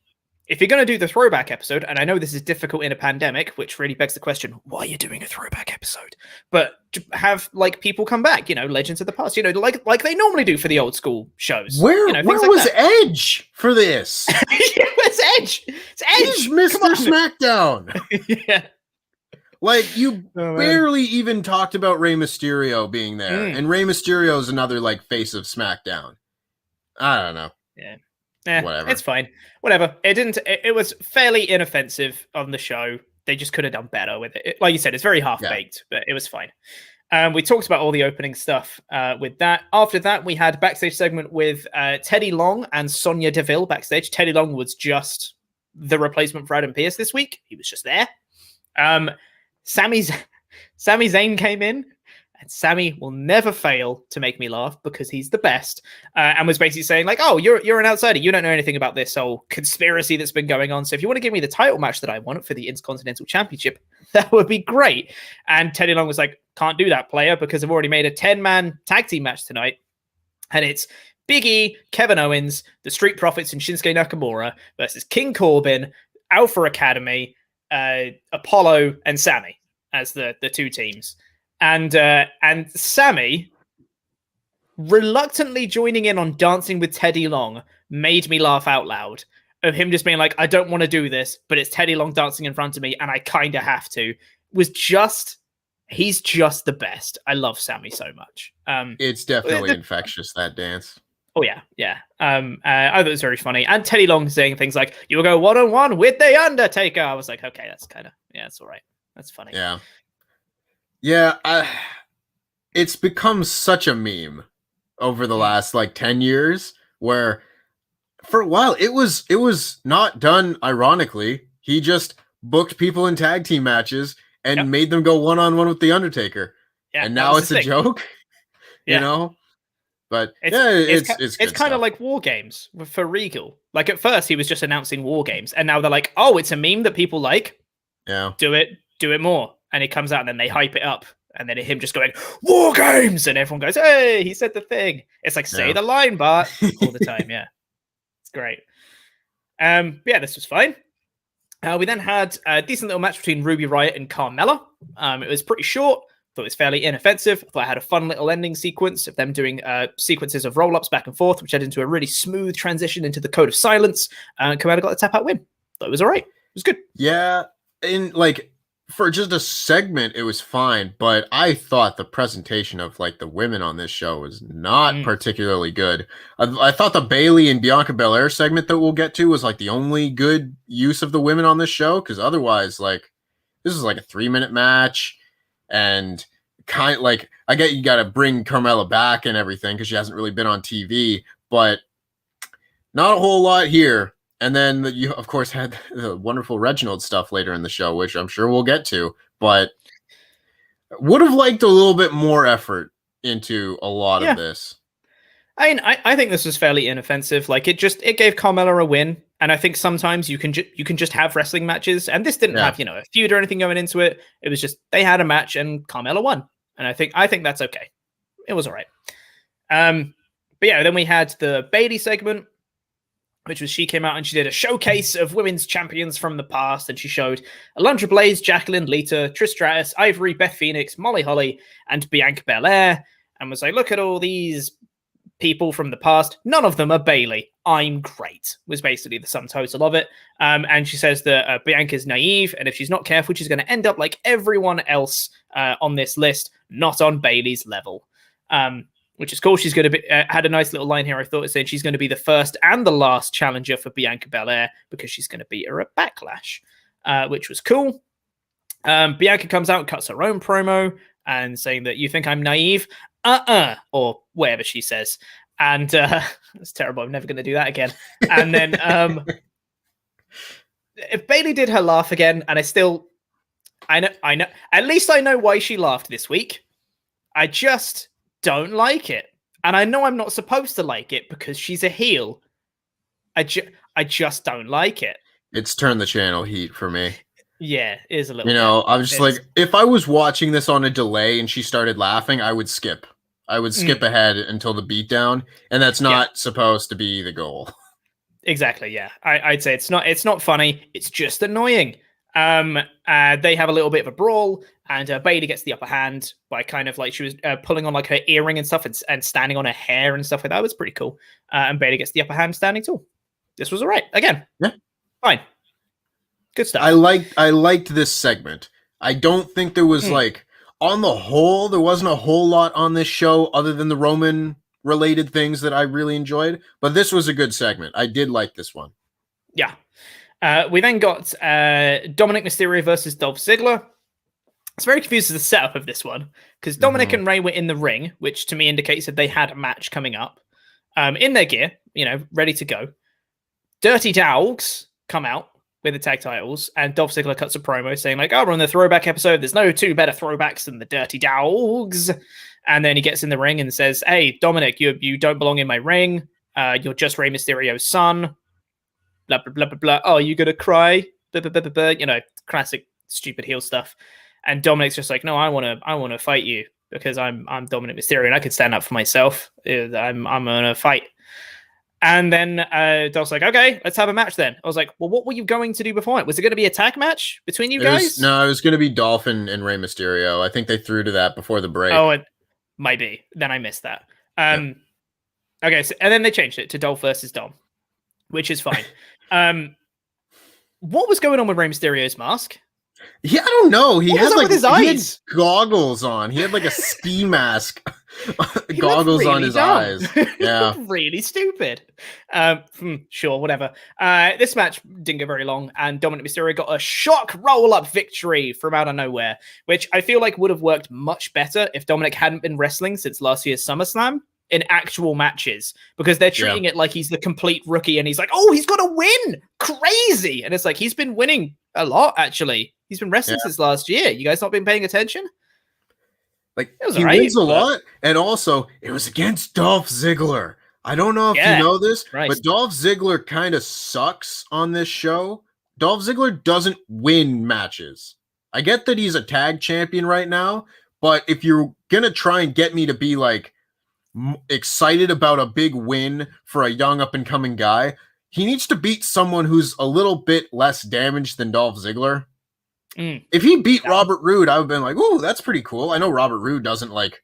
if you're going to do the throwback episode, and I know this is difficult in a pandemic, which really begs the question, why are you doing a throwback episode? But have like people come back, legends of the past, like they normally do for the old school shows. Where was Edge for this? Where's Edge? It's Edge. He's Mr. SmackDown. Yeah. Like, you barely even talked about Rey Mysterio being there. And Rey Mysterio is another like face of SmackDown. I don't know. Whatever. It's fine. Whatever. It was fairly inoffensive on the show. They just could have done better with it. Like you said, it's very half-baked, but it was fine. We talked about all the opening stuff with that. After that, we had a backstage segment with Teddy Long and Sonya Deville backstage. Teddy Long was just the replacement for Adam Pearce this week. He was just there. Sami Zayn came in. And Sami will never fail to make me laugh because he's the best. And was basically saying like, oh, you're an outsider. You don't know anything about this whole conspiracy that's been going on. So if you want to give me the title match that I want for the Intercontinental Championship, that would be great. And Teddy Long was like, can't do that, player, because I've already made a 10-man tag team match tonight. And it's Big E, Kevin Owens, the Street Profits, and Shinsuke Nakamura versus King Corbin, Alpha Academy, Apollo, and Sammy as the two teams. And Sammy reluctantly joining in on Dancing with Teddy Long made me laugh out loud. Of him just being like, I don't want to do this, but it's Teddy Long dancing in front of me, and I kind of have to. He's just the best. I love Sammy so much. It's definitely infectious, that dance. Oh yeah. I thought it was very funny. And Teddy Long saying things like, "You will go 1-on-1 with the Undertaker." I was like, okay, that's it's all right. That's funny. Yeah. It's become such a meme over the last 10 years, where for a while it was not done ironically. He just booked people in tag team matches and made them go 1-on-1 with the Undertaker. Yeah, and now it's a joke. You know? But it's kind of like War Games for Regal. Like at first he was just announcing War Games, and now they're like, oh, it's a meme that people like. Yeah. Do it more. And it comes out and then they hype it up. And then him just going, War Games! And everyone goes, hey, he said the thing. It's like, say the line, Bart, all the time. Yeah. It's great. This was fine. We then had a decent little match between Ruby Riott and Carmella. It was pretty short. Thought it was fairly inoffensive. Thought I had a fun little ending sequence of them doing sequences of roll-ups back and forth, which led into a really smooth transition into the Code of Silence. Carmella got the tap-out win. Thought it was all right. It was good. Yeah. And for just a segment, it was fine, but I thought the presentation of the women on this show was not particularly good. I thought the Bayley and Bianca Belair segment that we'll get to was the only good use of the women on this show, because otherwise, this is a 3-minute match, and I get you got to bring Carmella back and everything because she hasn't really been on TV, but not a whole lot here. And then you, of course, had the wonderful Reginald stuff later in the show, which I'm sure we'll get to, but would have liked a little bit more effort into a lot of this. I mean, I think this was fairly inoffensive. It gave Carmella a win, and I think sometimes you can just have wrestling matches, and this didn't have a feud or anything going into it. It was just they had a match and Carmella won, and I think that's okay. It was all right. Then we had the Bayley segment, which was she came out and she did a showcase of women's champions from the past, and she showed Alundra Blaze, Jacqueline, Lita, Trish Stratus, Ivory, Beth Phoenix, Molly Holly, and Bianca Belair, and was like, look at all these people from the past. None of them are Bayley. I'm great, was basically the sum total of it. And she says that Bianca's naive, and if she's not careful, she's going to end up like everyone else on this list, not on Bayley's level. Which is cool. She's going to be had a nice little line here. I thought it said she's going to be the first and the last challenger for Bianca Belair because she's going to beat her at Backlash, which was cool. Bianca comes out and cuts her own promo and saying that you think I'm naive, or whatever she says. And that's terrible. I'm never going to do that again. And then if Bayley did her laugh again, and I know, at least I know why she laughed this week. I just don't like it, and I know I'm not supposed to like it because she's a heel. I just don't like it. It's turned the channel heat for me. Yeah, it is a little. I'm just if I was watching this on a delay and she started laughing, I would skip. I would skip ahead until the beatdown, and that's not supposed to be the goal. Exactly. Yeah, I'd say it's not funny. It's just annoying. They have a little bit of a brawl, and Bayley gets the upper hand by kind of she was pulling on her earring and stuff and standing on her hair and stuff like that. It was pretty cool. And Bayley gets the upper hand standing tall. This was all right. Again, fine. Good stuff. I liked this segment. I don't think there was on the whole, there wasn't a whole lot on this show other than the Roman related things that I really enjoyed, but this was a good segment. I did like this one. Yeah. We then got Dominik Mysterio versus Dolph Ziggler. I was very confused with the setup of this one because Dominik and Ray were in the ring, which to me indicates that they had a match coming up in their gear, ready to go. Dirty Dogs come out with the tag titles, and Dolph Ziggler cuts a promo saying we're on the Throwback episode. There's no two better throwbacks than the Dirty Dogs. And then he gets in the ring and says, hey, Dominik, you don't belong in my ring. You're just Rey Mysterio's son. Blah, blah, blah, blah, blah. Oh, you gonna cry? Blah, blah, blah, blah, blah. Classic stupid heel stuff. And Dominik's just like, no, I want to fight you. because I'm Dominik Mysterio and I could stand up for myself. I'm gonna fight. And then Dolph's like, okay, let's have a match then. I was like, well, what were you going to do before it? Was it going to be a tag match between you guys? No, it was going to be Dolph and Rey Mysterio. I think they threw to that before the break. Oh, it might be. Then I missed that. Okay, so, and then they changed it to Dolph versus Dom, which is fine. What was going on with Rey Mysterio's mask? Yeah, I don't know. He had like his eyes? He had goggles on. He had like a ski mask. Goggles really on his dumb. eyes. Yeah. Really stupid. Sure, whatever. This match didn't go very long, and Dominik Mysterio got a shock roll-up victory from out of nowhere, which I feel like would have worked much better if Dominik hadn't been wrestling since last year's SummerSlam in actual matches, because they're treating it like he's the complete rookie, and he's like, oh, he's got to win! Crazy! And it's like, he's been winning a lot, actually. He's been wrestling since last year. You guys not been paying attention? Like, he wins a lot, and also, it was against Dolph Ziggler. I don't know if you know this, but Dolph Ziggler kind of sucks on this show. Dolph Ziggler doesn't win matches. I get that he's a tag champion right now, but if you're going to try and get me to be, like, excited about a big win for a young up-and-coming guy, he needs to beat someone who's a little bit less damaged than Dolph Ziggler. If he beat Robert Roode, I would have been like, ooh, that's pretty cool. I know Robert Roode doesn't like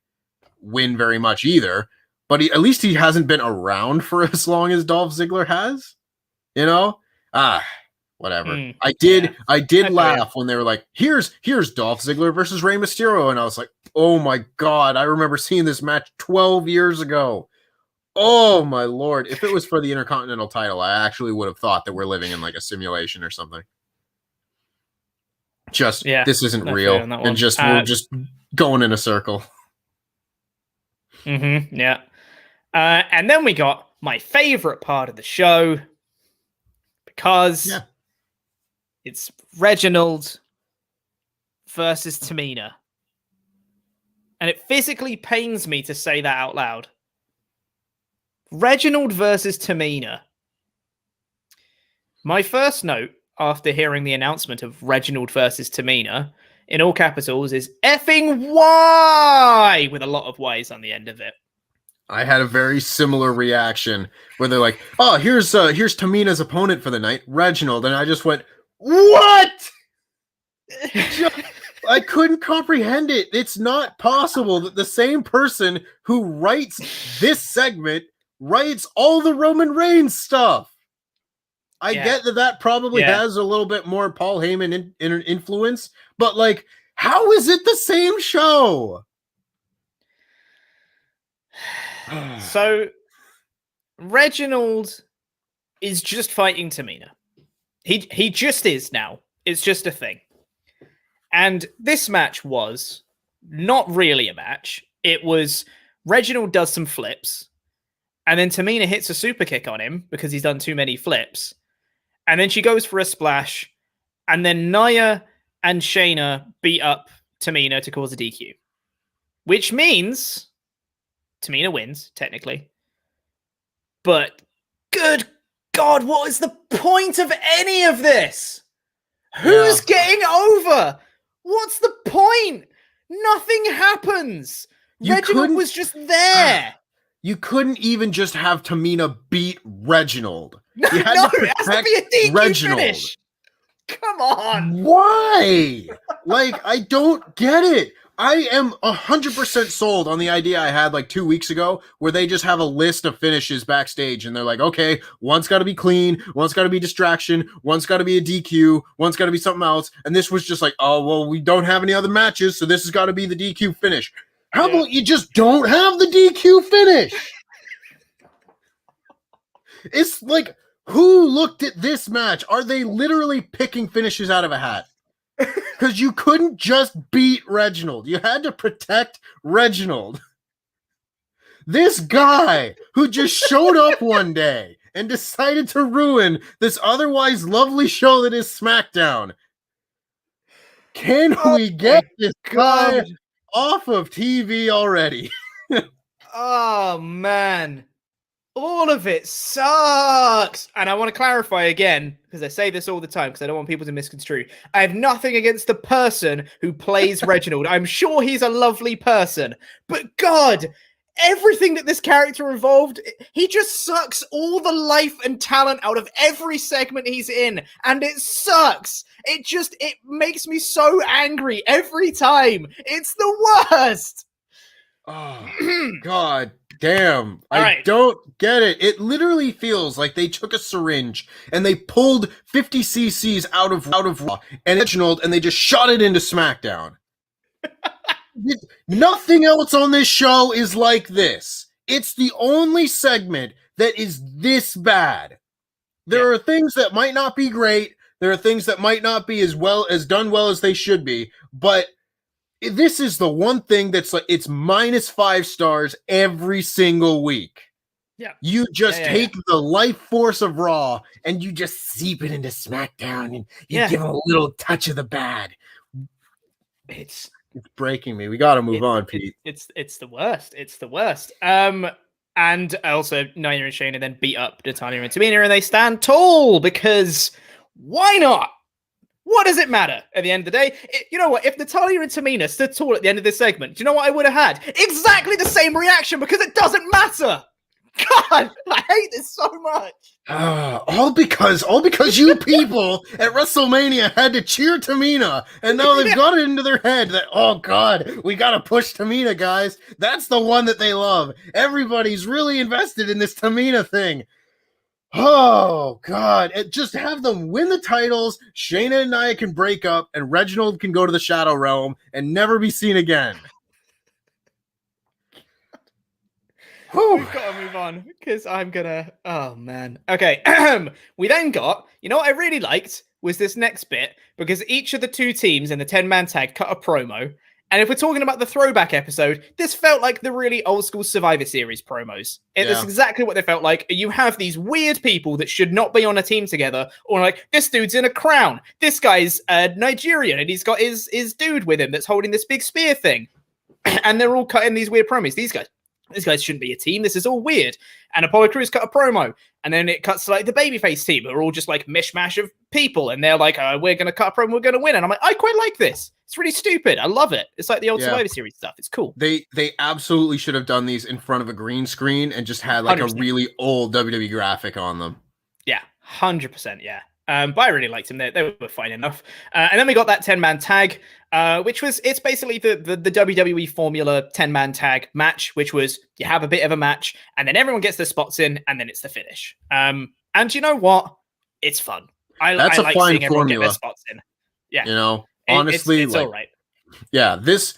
win very much either, but at least he hasn't been around for as long as Dolph Ziggler has. You know? Whatever. I did laugh when they were like, here's Dolph Ziggler versus Rey Mysterio, and I was like, oh my God, I remember seeing this match 12 years ago. Oh my Lord. If it was for the Intercontinental title, I actually would have thought that we're living in like a simulation or something. This isn't real, and we're just going in a circle. And then we got my favorite part of the show, because it's Reginald versus Tamina, and it physically pains me to say that out loud. Reginald versus Tamina. My first note after hearing the announcement of Reginald versus Tamina, in all capitals, is effing why, with a lot of Y's on the end of it. I had a very similar reaction where they're like, oh, here's Tamina's opponent for the night, Reginald. And I just went, what? I couldn't comprehend it. It's not possible that the same person who writes this segment writes all the Roman Reigns stuff. I get that probably has a little bit more Paul Heyman influence, but like, how is it the same show? So, Reginald is just fighting Tamina. He just is now. It's just a thing. And this match was not really a match. It was Reginald does some flips, and then Tamina hits a super kick on him because he's done too many flips. And then she goes for a splash, and then Nia and Shayna beat up Tamina to cause a DQ. Which means Tamina wins, technically. But good God, what is the point of any of this? Who's getting over? What's the point? Nothing happens. Reginald was just there. You couldn't even just have Tamina beat Reginald. No, you had to it has to be a DQ Reginald. finish. Come on. Why? Like, I don't get it. I am 100% sold on the idea I had like 2 weeks ago where they just have a list of finishes backstage and they're like, okay, one's got to be clean, one's got to be distraction, one's got to be a DQ, one's got to be something else. And this was just like, oh, well, we don't have any other matches, so this has got to be the DQ finish. How about you just don't have the DQ finish? It's like, who looked at this match? Are they literally picking finishes out of a hat? Because you couldn't just beat Reginald. You had to protect Reginald. This guy who just showed up one day and decided to ruin this otherwise lovely show that is SmackDown. Can we get this guy off of TV already? Oh, man. all of it sucks. And I want to clarify again, because I say this all the time, because I don't want people to misconstrue. I have nothing against the person who plays Reginald. I'm sure he's a lovely person. But God, everything that this character involved, he just sucks all the life and talent out of every segment he's in. And it sucks. It makes me so angry every time. It's the worst. Oh, God damn. All I right. don't get it. It literally feels like they took a syringe and they pulled 50 cc's out of Raw and Reginald and they just shot it into SmackDown. Nothing else on this show is like this. It's the only segment that is this bad. There are things that might not be great. There are things that might not be as done well as they should be, but this is the one thing that's like, it's -5 stars every single week. Yeah. You just take the life force of Raw and you just seep it into SmackDown and you give a little touch of the bad. It's breaking me. We got to move on, Pete. It's the worst. It's the worst. And also Nia and Shayna then beat up Natalya and Tamina and they stand tall because why not? What does it matter at the end of the day? You know what? If Natalya and Tamina stood tall at the end of this segment, do you know what I would have had? Exactly the same reaction because it doesn't matter. God, I hate this so much. All because you people at WrestleMania had to cheer Tamina, and now they've got it into their head that, oh God, we got to push Tamina, guys. That's the one that they love. Everybody's really invested in this Tamina thing. Oh, God. Just have them win the titles. Shayna and Nia can break up, and Reginald can go to the Shadow Realm and never be seen again. We've got to move on because I'm gonna. Oh man. Okay. We then got. You know what I really liked was this next bit because each of the two teams in the 10-man tag cut a promo. And if we're talking about the throwback episode, this felt like the really old school Survivor Series promos. It's exactly what they felt like. You have these weird people that should not be on a team together, or like this dude's in a crown. This guy's Nigerian, and he's got his dude with him that's holding this big spear thing, and they're all cutting these weird promos. These guys shouldn't be a team. This is all weird. And Apollo Crews cut a promo. And then it cuts to like the babyface team who are all just like mishmash of people. And they're like, we're going to cut a promo. We're going to win. And I'm like, I quite like this. It's really stupid. I love it. It's like the old Survivor Series stuff. It's cool. They absolutely should have done these in front of a green screen and just had like 100%. A really old WWE graphic on them. Yeah, 100%. Yeah. But I really liked them. They were fine enough. And then we got that 10-man tag, which was, it's basically the WWE formula 10-man tag match, which was you have a bit of a match and then everyone gets their spots in and then it's the finish. And you know what? It's fun. I like seeing everyone get their spots in. Yeah. You know, honestly, it's all right. Yeah, this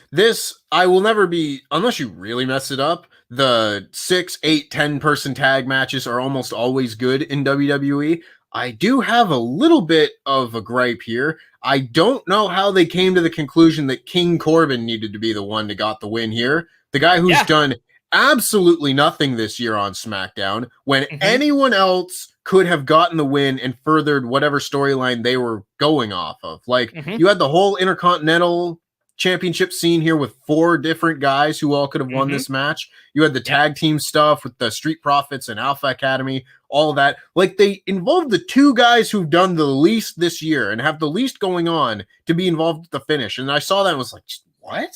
I will never be, unless you really mess it up. The 6, 8, 10-person tag matches are almost always good in WWE. I do have a little bit of a gripe here. I don't know how they came to the conclusion that King Corbin needed to be the one that got the win here. The guy who's done absolutely nothing this year on SmackDown, when anyone else could have gotten the win and furthered whatever storyline they were going off of. Like, you had the whole Intercontinental Championship scene here with 4 different guys who all could have won this match. You had the tag team stuff with the Street Profits and Alpha Academy, all of that. Like, they involved the 2 guys who've done the least this year and have the least going on to be involved with the finish. And I saw that and was like, what?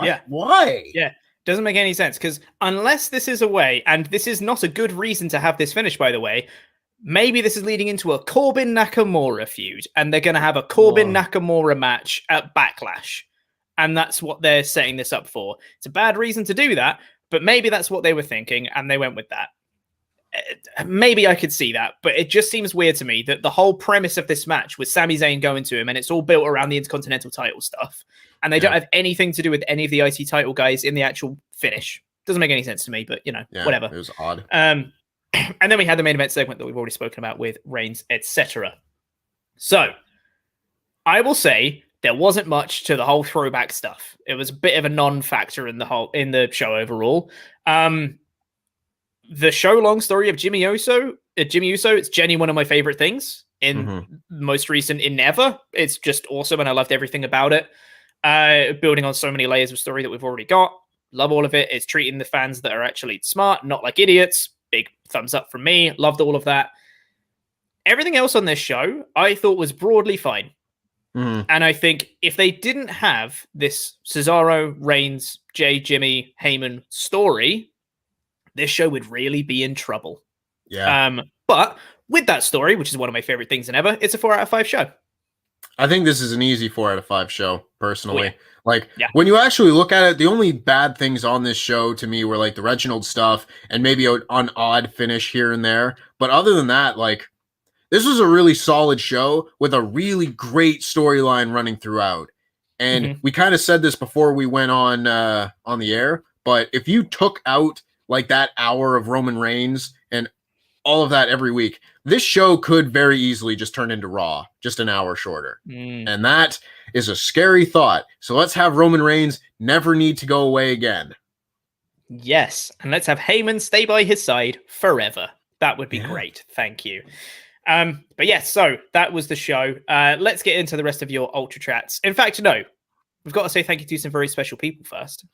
Yeah. Why? Yeah. Doesn't make any sense because unless this is a way, and this is not a good reason to have this finish, by the way, maybe this is leading into a Corbin Nakamura feud and they're going to have a Corbin Nakamura match at Backlash. And that's what they're setting this up for. It's a bad reason to do that, but maybe that's what they were thinking and they went with that. Maybe I could see that, but it just seems weird to me that the whole premise of this match was Sami Zayn going to him and it's all built around the Intercontinental title stuff. And they don't have anything to do with any of the IC title guys in the actual finish. Doesn't make any sense to me, but you know, whatever. It was odd. And then we had the main event segment that we've already spoken about with Reigns, etc. So I will say there wasn't much to the whole throwback stuff. It was a bit of a non-factor in the show overall. The show long story of Jimmy Uso, it's genuinely one of my favorite things in most recent in ever. It's just awesome and I loved everything about it. Building on so many layers of story that we've already got. Love all of it. It's treating the fans that are actually smart, not like idiots. Big thumbs up from me. Loved all of that. Everything else on this show, I thought was broadly fine. Mhm. And I think if they didn't have this Cesaro, Reigns, Jay, Jimmy, Heyman story, this show would really be in trouble. Yeah. But with that story, which is one of my favorite things in ever, it's a 4 out of 5 show. I think this is an easy 4 out of 5 show, personally. Oh, yeah. Like, Yeah. when you actually look at it, the only bad things on this show to me were like the Reginald stuff and maybe an odd finish here and there. But other than that, like, this was a really solid show with a really great storyline running throughout. And we kind of said this before we went on the air, but if you took out like that hour of Roman Reigns and all of that every week, this show could very easily just turn into Raw, just an hour shorter. And that is a scary thought. So let's have Roman Reigns never need to go away again. Yes. And let's have Heyman stay by his side forever. That would be great. Thank you. But yes, so that was the show. Let's get into the rest of your Ultrachats. In fact, no, we've got to say thank you to some very special people first.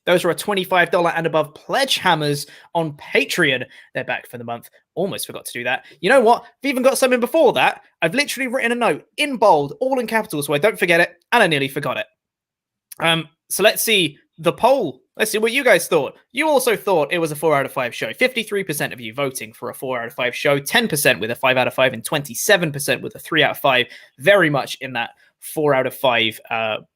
Those are our $25 and above Pledgehammers on Patreon. They're back for the month. Almost forgot to do that. You know what? I've even got something before that. I've literally written a note in bold, all in capitals, so I don't forget it, and I nearly forgot it. So let's see the poll. Let's see what you guys thought. You also thought it was a 4 out of 5 show. 53% of you voting for a 4 out of 5 show, 10% with a 5 out of 5, and 27% with a 3 out of 5. Very much in that 4 out of 5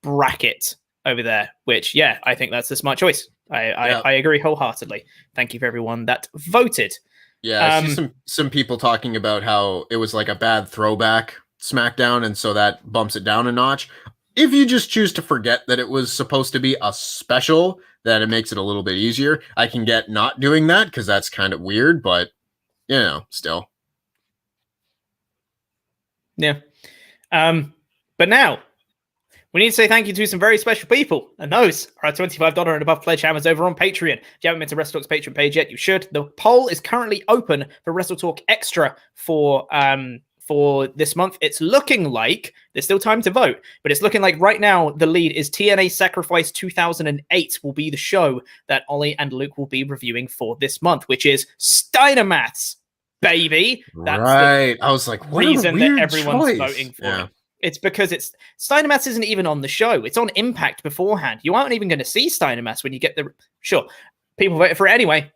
bracket over there, which, yeah, I think that's a smart choice. I agree wholeheartedly. Thank you for everyone that voted. Yeah, I see some people talking about how it was like a bad throwback SmackDown, and so that bumps it down a notch. If you just choose to forget that it was supposed to be a special, then it makes it a little bit easier. I can get not doing that because that's kind of weird, but, you know, still. Yeah. But now, we need to say thank you to some very special people, and those are our $25 and above Pledgehammers over on Patreon. If you haven't been to WrestleTalk's Patreon page yet, you should. The poll is currently open for WrestleTalk Extra for this month. It's looking like there's still time to vote, but it's looking like right now the lead is TNA Sacrifice 2008 will be the show that Ollie and Luke will be reviewing for this month, which is Steiner Maths, baby. That's right. I was like, what reason a weird that everyone's choice. voting for it. It's because Steiner Maths isn't even on the show. It's on Impact beforehand. You aren't even going to see Steiner Maths when you get the... Sure, people voted for it anyway.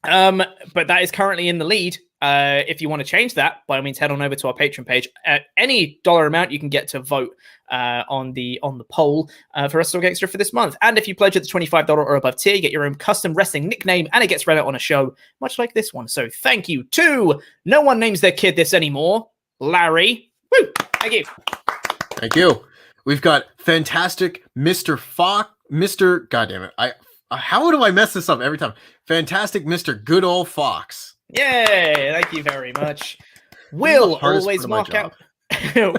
But that is currently in the lead. If you want to change that, by all means, head on over to our Patreon page. Any dollar amount you can get to vote on the poll for WrestleTalk Extra for this month. And if you pledge at the $25 or above tier, you get your own custom wrestling nickname, and it gets read out on a show, much like this one. So thank you to no one names their kid this anymore, Larry. Woo! Thank you. Thank you. We've got fantastic Mr. Mr. God damn it. How do I mess this up every time? Fantastic Mr. Good Old Fox. Yay! Thank you very much. Will always mark out.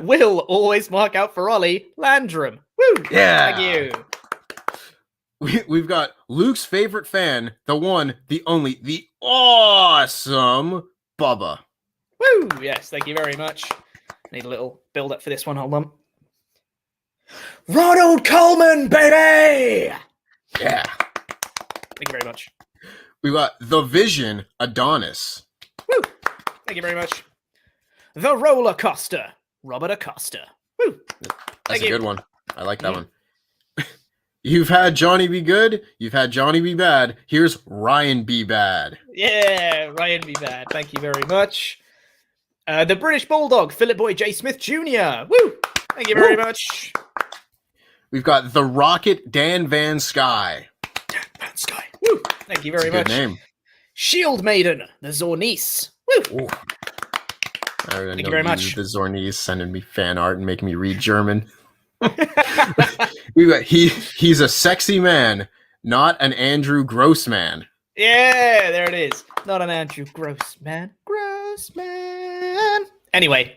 Will always mark out for Ollie Landrum. Woo! Yeah. Thank you. We've got Luke's favorite fan, the one, the only, the awesome Bubba. Woo! Yes, thank you very much. Need a little build up for this one. Hold on. Ronald Coleman, baby! Yeah. Thank you very much. We got the Vision Adonis. Woo! Thank you very much. The Roller Coaster, Robert Acosta. Woo! That's a good one. I like that one. You've had Johnny be good. You've had Johnny be bad. Here's Ryan be bad. Yeah, Ryan be bad. Thank you very much. The British Bulldog, Philip Boy J. Smith Jr. Woo! Thank you very much. We've got the Rocket Dan Van Sky. Dan Van Sky. Woo! Thank you very much. Good name. Shield Maiden, the Zornice. Woo! Ooh. Thank you very much. The Zornice sending me fan art and making me read German. We got he's a sexy man, not an Andrew Grossman. Yeah, there it is. Not an Andrew Grossman. Grossman. Anyway,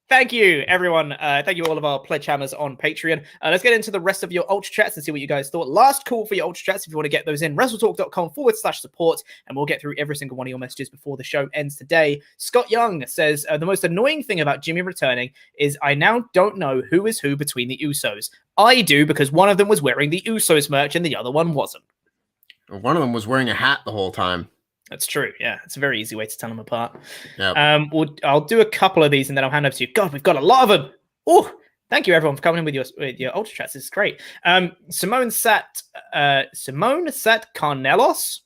thank you, everyone. Thank you all of our Pledgehammers on Patreon. Let's get into the rest of your Ultrachats and see what you guys thought. Last call for your Ultrachats if you want to get those in. WrestleTalk.com/support, and we'll get through every single one of your messages before the show ends today. Scott Young says, the most annoying thing about Jimmy returning is I now don't know who is who between the Usos. I do, because one of them was wearing the Usos merch and the other one wasn't. One of them was wearing a hat the whole time. That's true. Yeah, it's a very easy way to tell them apart. Yep. I'll do a couple of these and then I'll hand over to you. God, we've got a lot of them. Oh, thank you everyone for coming in with your Ultrachats. This is great. Simone Sat Carnelos.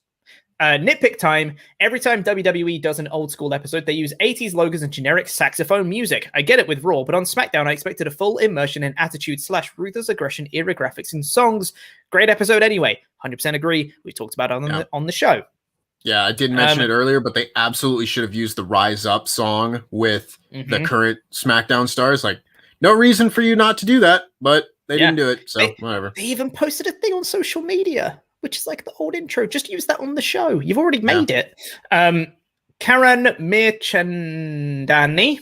Nitpick time. Every time WWE does an old school episode, they use 80s logos and generic saxophone music. I get it with Raw, but on SmackDown, I expected a full immersion in attitude / ruthless aggression era graphics and songs. Great episode anyway. 100% agree. We talked about it on the show. Yeah, I didn't mention it earlier, but they absolutely should have used the Rise Up song with the current SmackDown stars. Like, no reason for you not to do that, but they didn't do it, so whatever. They even posted a thing on social media, which is like the old intro. Just use that on the show. You've already made it. Karan Mirchandani,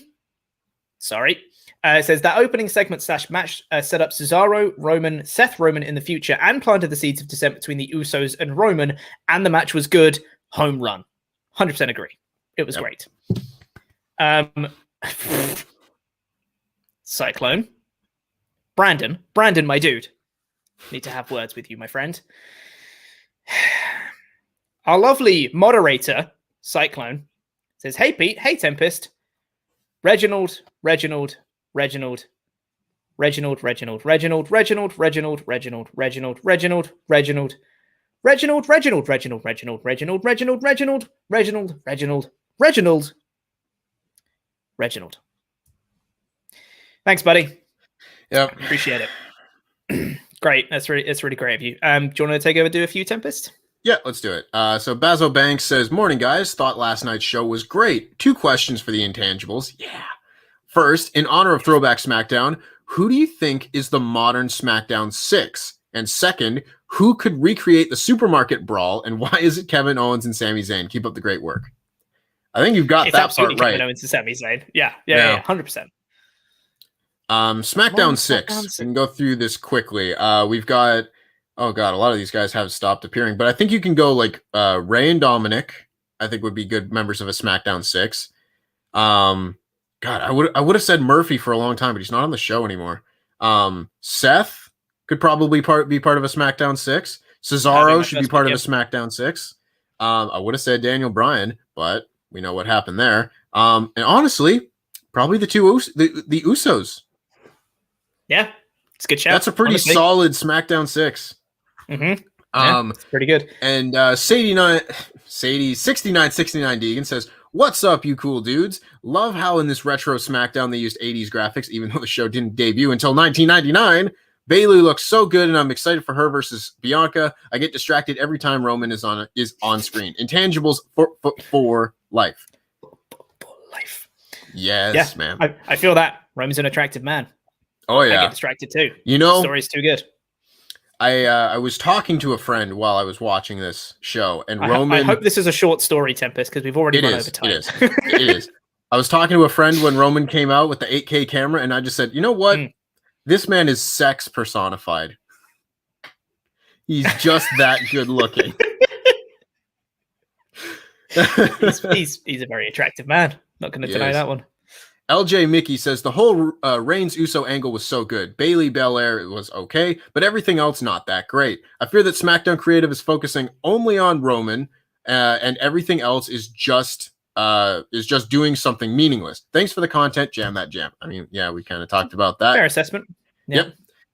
says that opening segment / match set up Cesaro, Seth Roman in the future and planted the seeds of dissent between the Usos and Roman, and the match was good. Home run. 100% agree. It was great. Cyclone. Brandon, my dude. Need to have words with you, my friend. Our lovely moderator, Cyclone, says, hey, Pete. Hey, Tempest. Reginald. Thanks, buddy. Yep. Appreciate it. Great. That's really great of you. Do you want to take over, do a few Tempest? Yeah, let's do it. So Basil Banks says, morning, guys. Thought last night's show was great. 2 questions for the intangibles. Yeah. First, in honor of Throwback SmackDown, who do you think is the modern SmackDown 6? And second, who could recreate the supermarket brawl, and why is it Kevin Owens and Sami Zayn? Keep up the great work. I think you've got that part right. Kevin Owens and Sami Zayn. Yeah, 100%. SmackDown 6. We can go through this quickly. We've got, a lot of these guys have stopped appearing, but I think you can go like Ray and Dominik. I think would be good members of a SmackDown 6. I would have said Murphy for a long time, but he's not on the show anymore. Seth could probably be part of a SmackDown 6. Cesaro should be part of a SmackDown 6. I would have said Daniel Bryan, but we know what happened there. And honestly, probably the Usos. Yeah, it's a good shout. That's a pretty solid SmackDown 6. Mm-hmm. It's pretty good. And Sadie 6969 Deegan says, what's up, you cool dudes? Love how in this retro SmackDown they used 80s graphics, even though the show didn't debut until 1999. Bayley looks so good, and I'm excited for her versus Bianca. I get distracted every time Roman is on screen. Intangibles for life. Life. Yes, man. I feel that. Roman's an attractive man. Oh, yeah. I get distracted too. You know, the story's too good. I was talking to a friend while I was watching this show, and Roman... I hope this is a short story, Tempest, because we've already run over time. It is. I was talking to a friend when Roman came out with the 8K camera, and I just said, you know what? This man is sex personified. He's just that good looking. he's a very attractive man. Not going to deny that one. LJ Mickey says the whole Reigns Uso angle was so good. Bayley Belair was okay, but everything else not that great. I fear that SmackDown Creative is focusing only on Roman, and everything else is just doing something meaningless. Thanks for the content. Jam that jam. I mean, yeah, we kind of talked about that. Fair assessment. Yeah.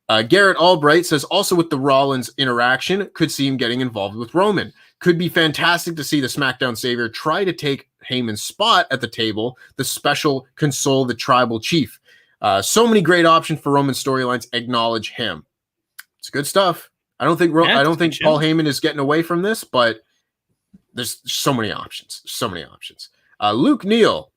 Yep. Garrett Albright says also with the Rollins interaction, could see him getting involved with Roman. Could be fantastic to see the SmackDown Savior try to take Heyman's spot at the table, the special console the tribal chief. So many great options for Roman storylines. Acknowledge him. It's good stuff. I don't think Paul Heyman is getting away from this, but there's so many options. Luke Neal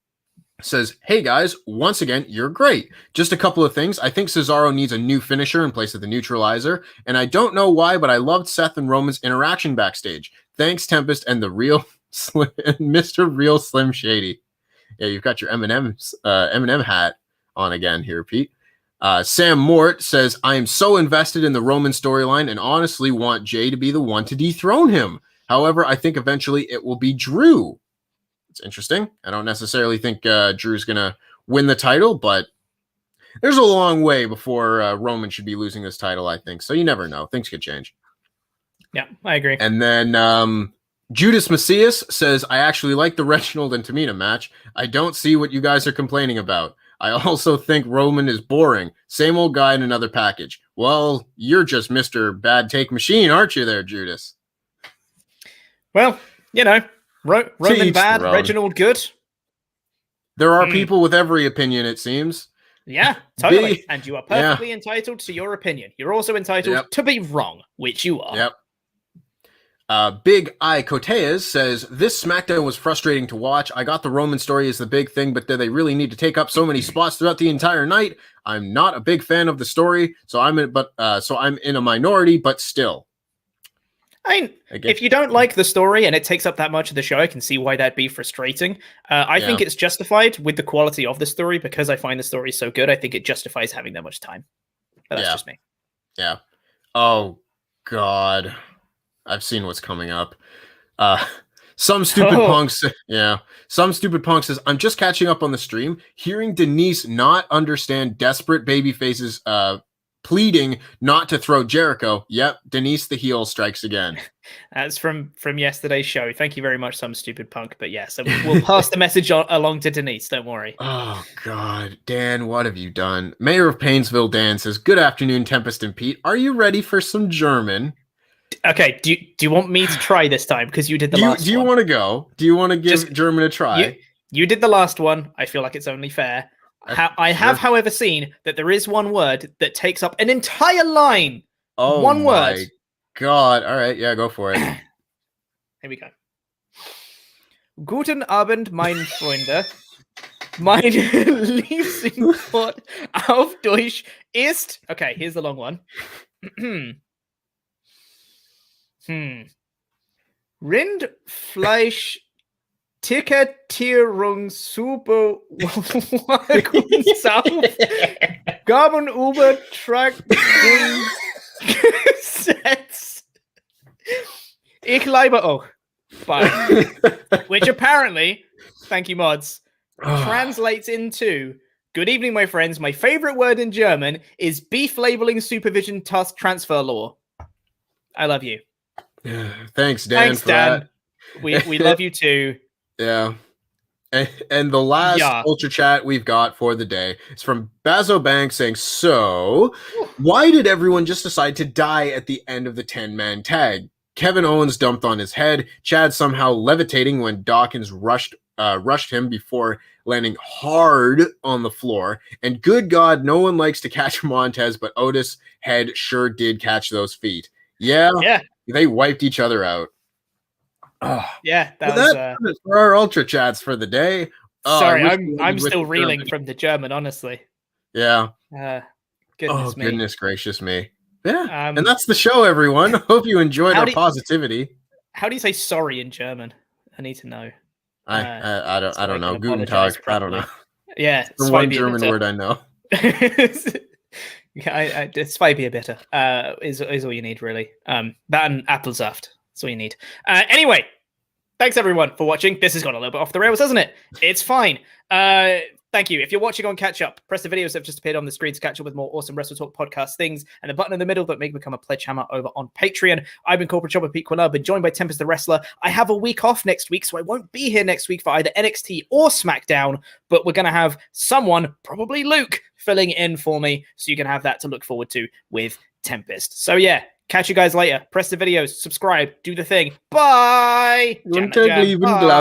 says, hey guys, once again, you're great. Just a couple of things. I think Cesaro needs a new finisher in place of the neutralizer, and I don't know why, but I loved Seth and Roman's interaction backstage. Thanks, Tempest and the real Mr. Real Slim Shady. Yeah, you've got your Eminem hat on again here, Pete. Sam Mort says, I am so invested in the Roman storyline and honestly want Jay to be the one to dethrone him. However, I think eventually it will be Drew. It's interesting. I don't necessarily think Drew's going to win the title, but there's a long way before Roman should be losing this title, I think. So you never know. Things could change. Yeah, I agree. And then Judas Macias says, I actually like the Reginald and Tamina match. I don't see what you guys are complaining about. I also think Roman is boring. Same old guy in another package. Well, you're just Mr. Bad Take Machine, aren't you there, Judas? Well, Roman bad, Reginald good. There are people with every opinion, it seems. Yeah, totally. And you are perfectly entitled to your opinion. You're also entitled to be wrong, which you are. Yep. Big I Coteas says, this SmackDown was frustrating to watch. I got the Roman story as the big thing, but do they really need to take up so many spots throughout the entire night? I'm not a big fan of the story, so I'm in a minority, but still. I mean, if you don't like the story and it takes up that much of the show, I can see why that'd be frustrating. I think it's justified with the quality of the story because I find the story so good. I think it justifies having that much time. But that's just me. Yeah. Oh, God. I've seen what's coming up. Some stupid punks. Yeah. Some stupid punk says, I'm just catching up on the stream. Hearing Denise not understand desperate baby faces pleading not to throw Jericho. Yep. Denise the heel strikes again. That's from yesterday's show. Thank you very much, some stupid punk. But yeah, so we'll pass the message along to Denise. Don't worry. Oh, God. Dan, what have you done? Mayor of Painesville, Dan, says, good afternoon, Tempest and Pete. Are you ready for some German? Okay, do you want me to try this time? Because you did the last one. Do you want to go? Do you want to give German a try? You did the last one. I feel like it's only fair. I have, however, seen that there is one word that takes up an entire line. Oh, one word. My God. All right. Yeah, go for it. Here we go. Guten Abend, mein Freunde. Mein Lieblingswort auf Deutsch ist... Okay, here's the long one. Rindfleisch Tickettierung super Gaben Übertragung Gesetz. Ich liebe auch. Bye. Which apparently, thank you mods, translates into good evening, my friends. My favorite word in German is beef labeling supervision task transfer law. I love you. Thanks, Dan. That. We love you too. Yeah. And the last Ultra Chat we've got for the day is from Bazo Banks saying, so why did everyone just decide to die at the end of the 10-man tag? Kevin Owens dumped on his head, Chad somehow levitating when Dawkins rushed him before landing hard on the floor. And good God, no one likes to catch Montez, but Otis' head sure did catch those feet. Yeah. They wiped each other out. Oh. Yeah, that's for our Ultra Chats for the day. Sorry, I'm still reeling from the German, honestly. Yeah. Goodness me. Goodness gracious me. Yeah. And that's the show, everyone. Hope you enjoyed our positivity. How do you say sorry in German? I need to know. I don't know. Guten Tag. I don't know. Yeah, the one German word I know. Zwei Bier bitte is all you need, really. That and Apfelsaft. That's all you need. Anyway, thanks everyone for watching. This has gone a little bit off the rails, hasn't it? It's fine. Thank you. If you're watching on Catch Up, press the videos that have just appeared on the screen to catch up with more awesome WrestleTalk podcast things, and the button in the middle that make become a Pledgehammer over on Patreon. I've been Corporate Chopper Pete I've been joined by Tempest the Wrestler. I have a week off next week, so I won't be here next week for either NXT or SmackDown, but we're going to have someone, probably Luke, filling in for me, so you can have that to look forward to with Tempest. So yeah, catch you guys later. Press the videos, subscribe, do the thing. Bye! Bye.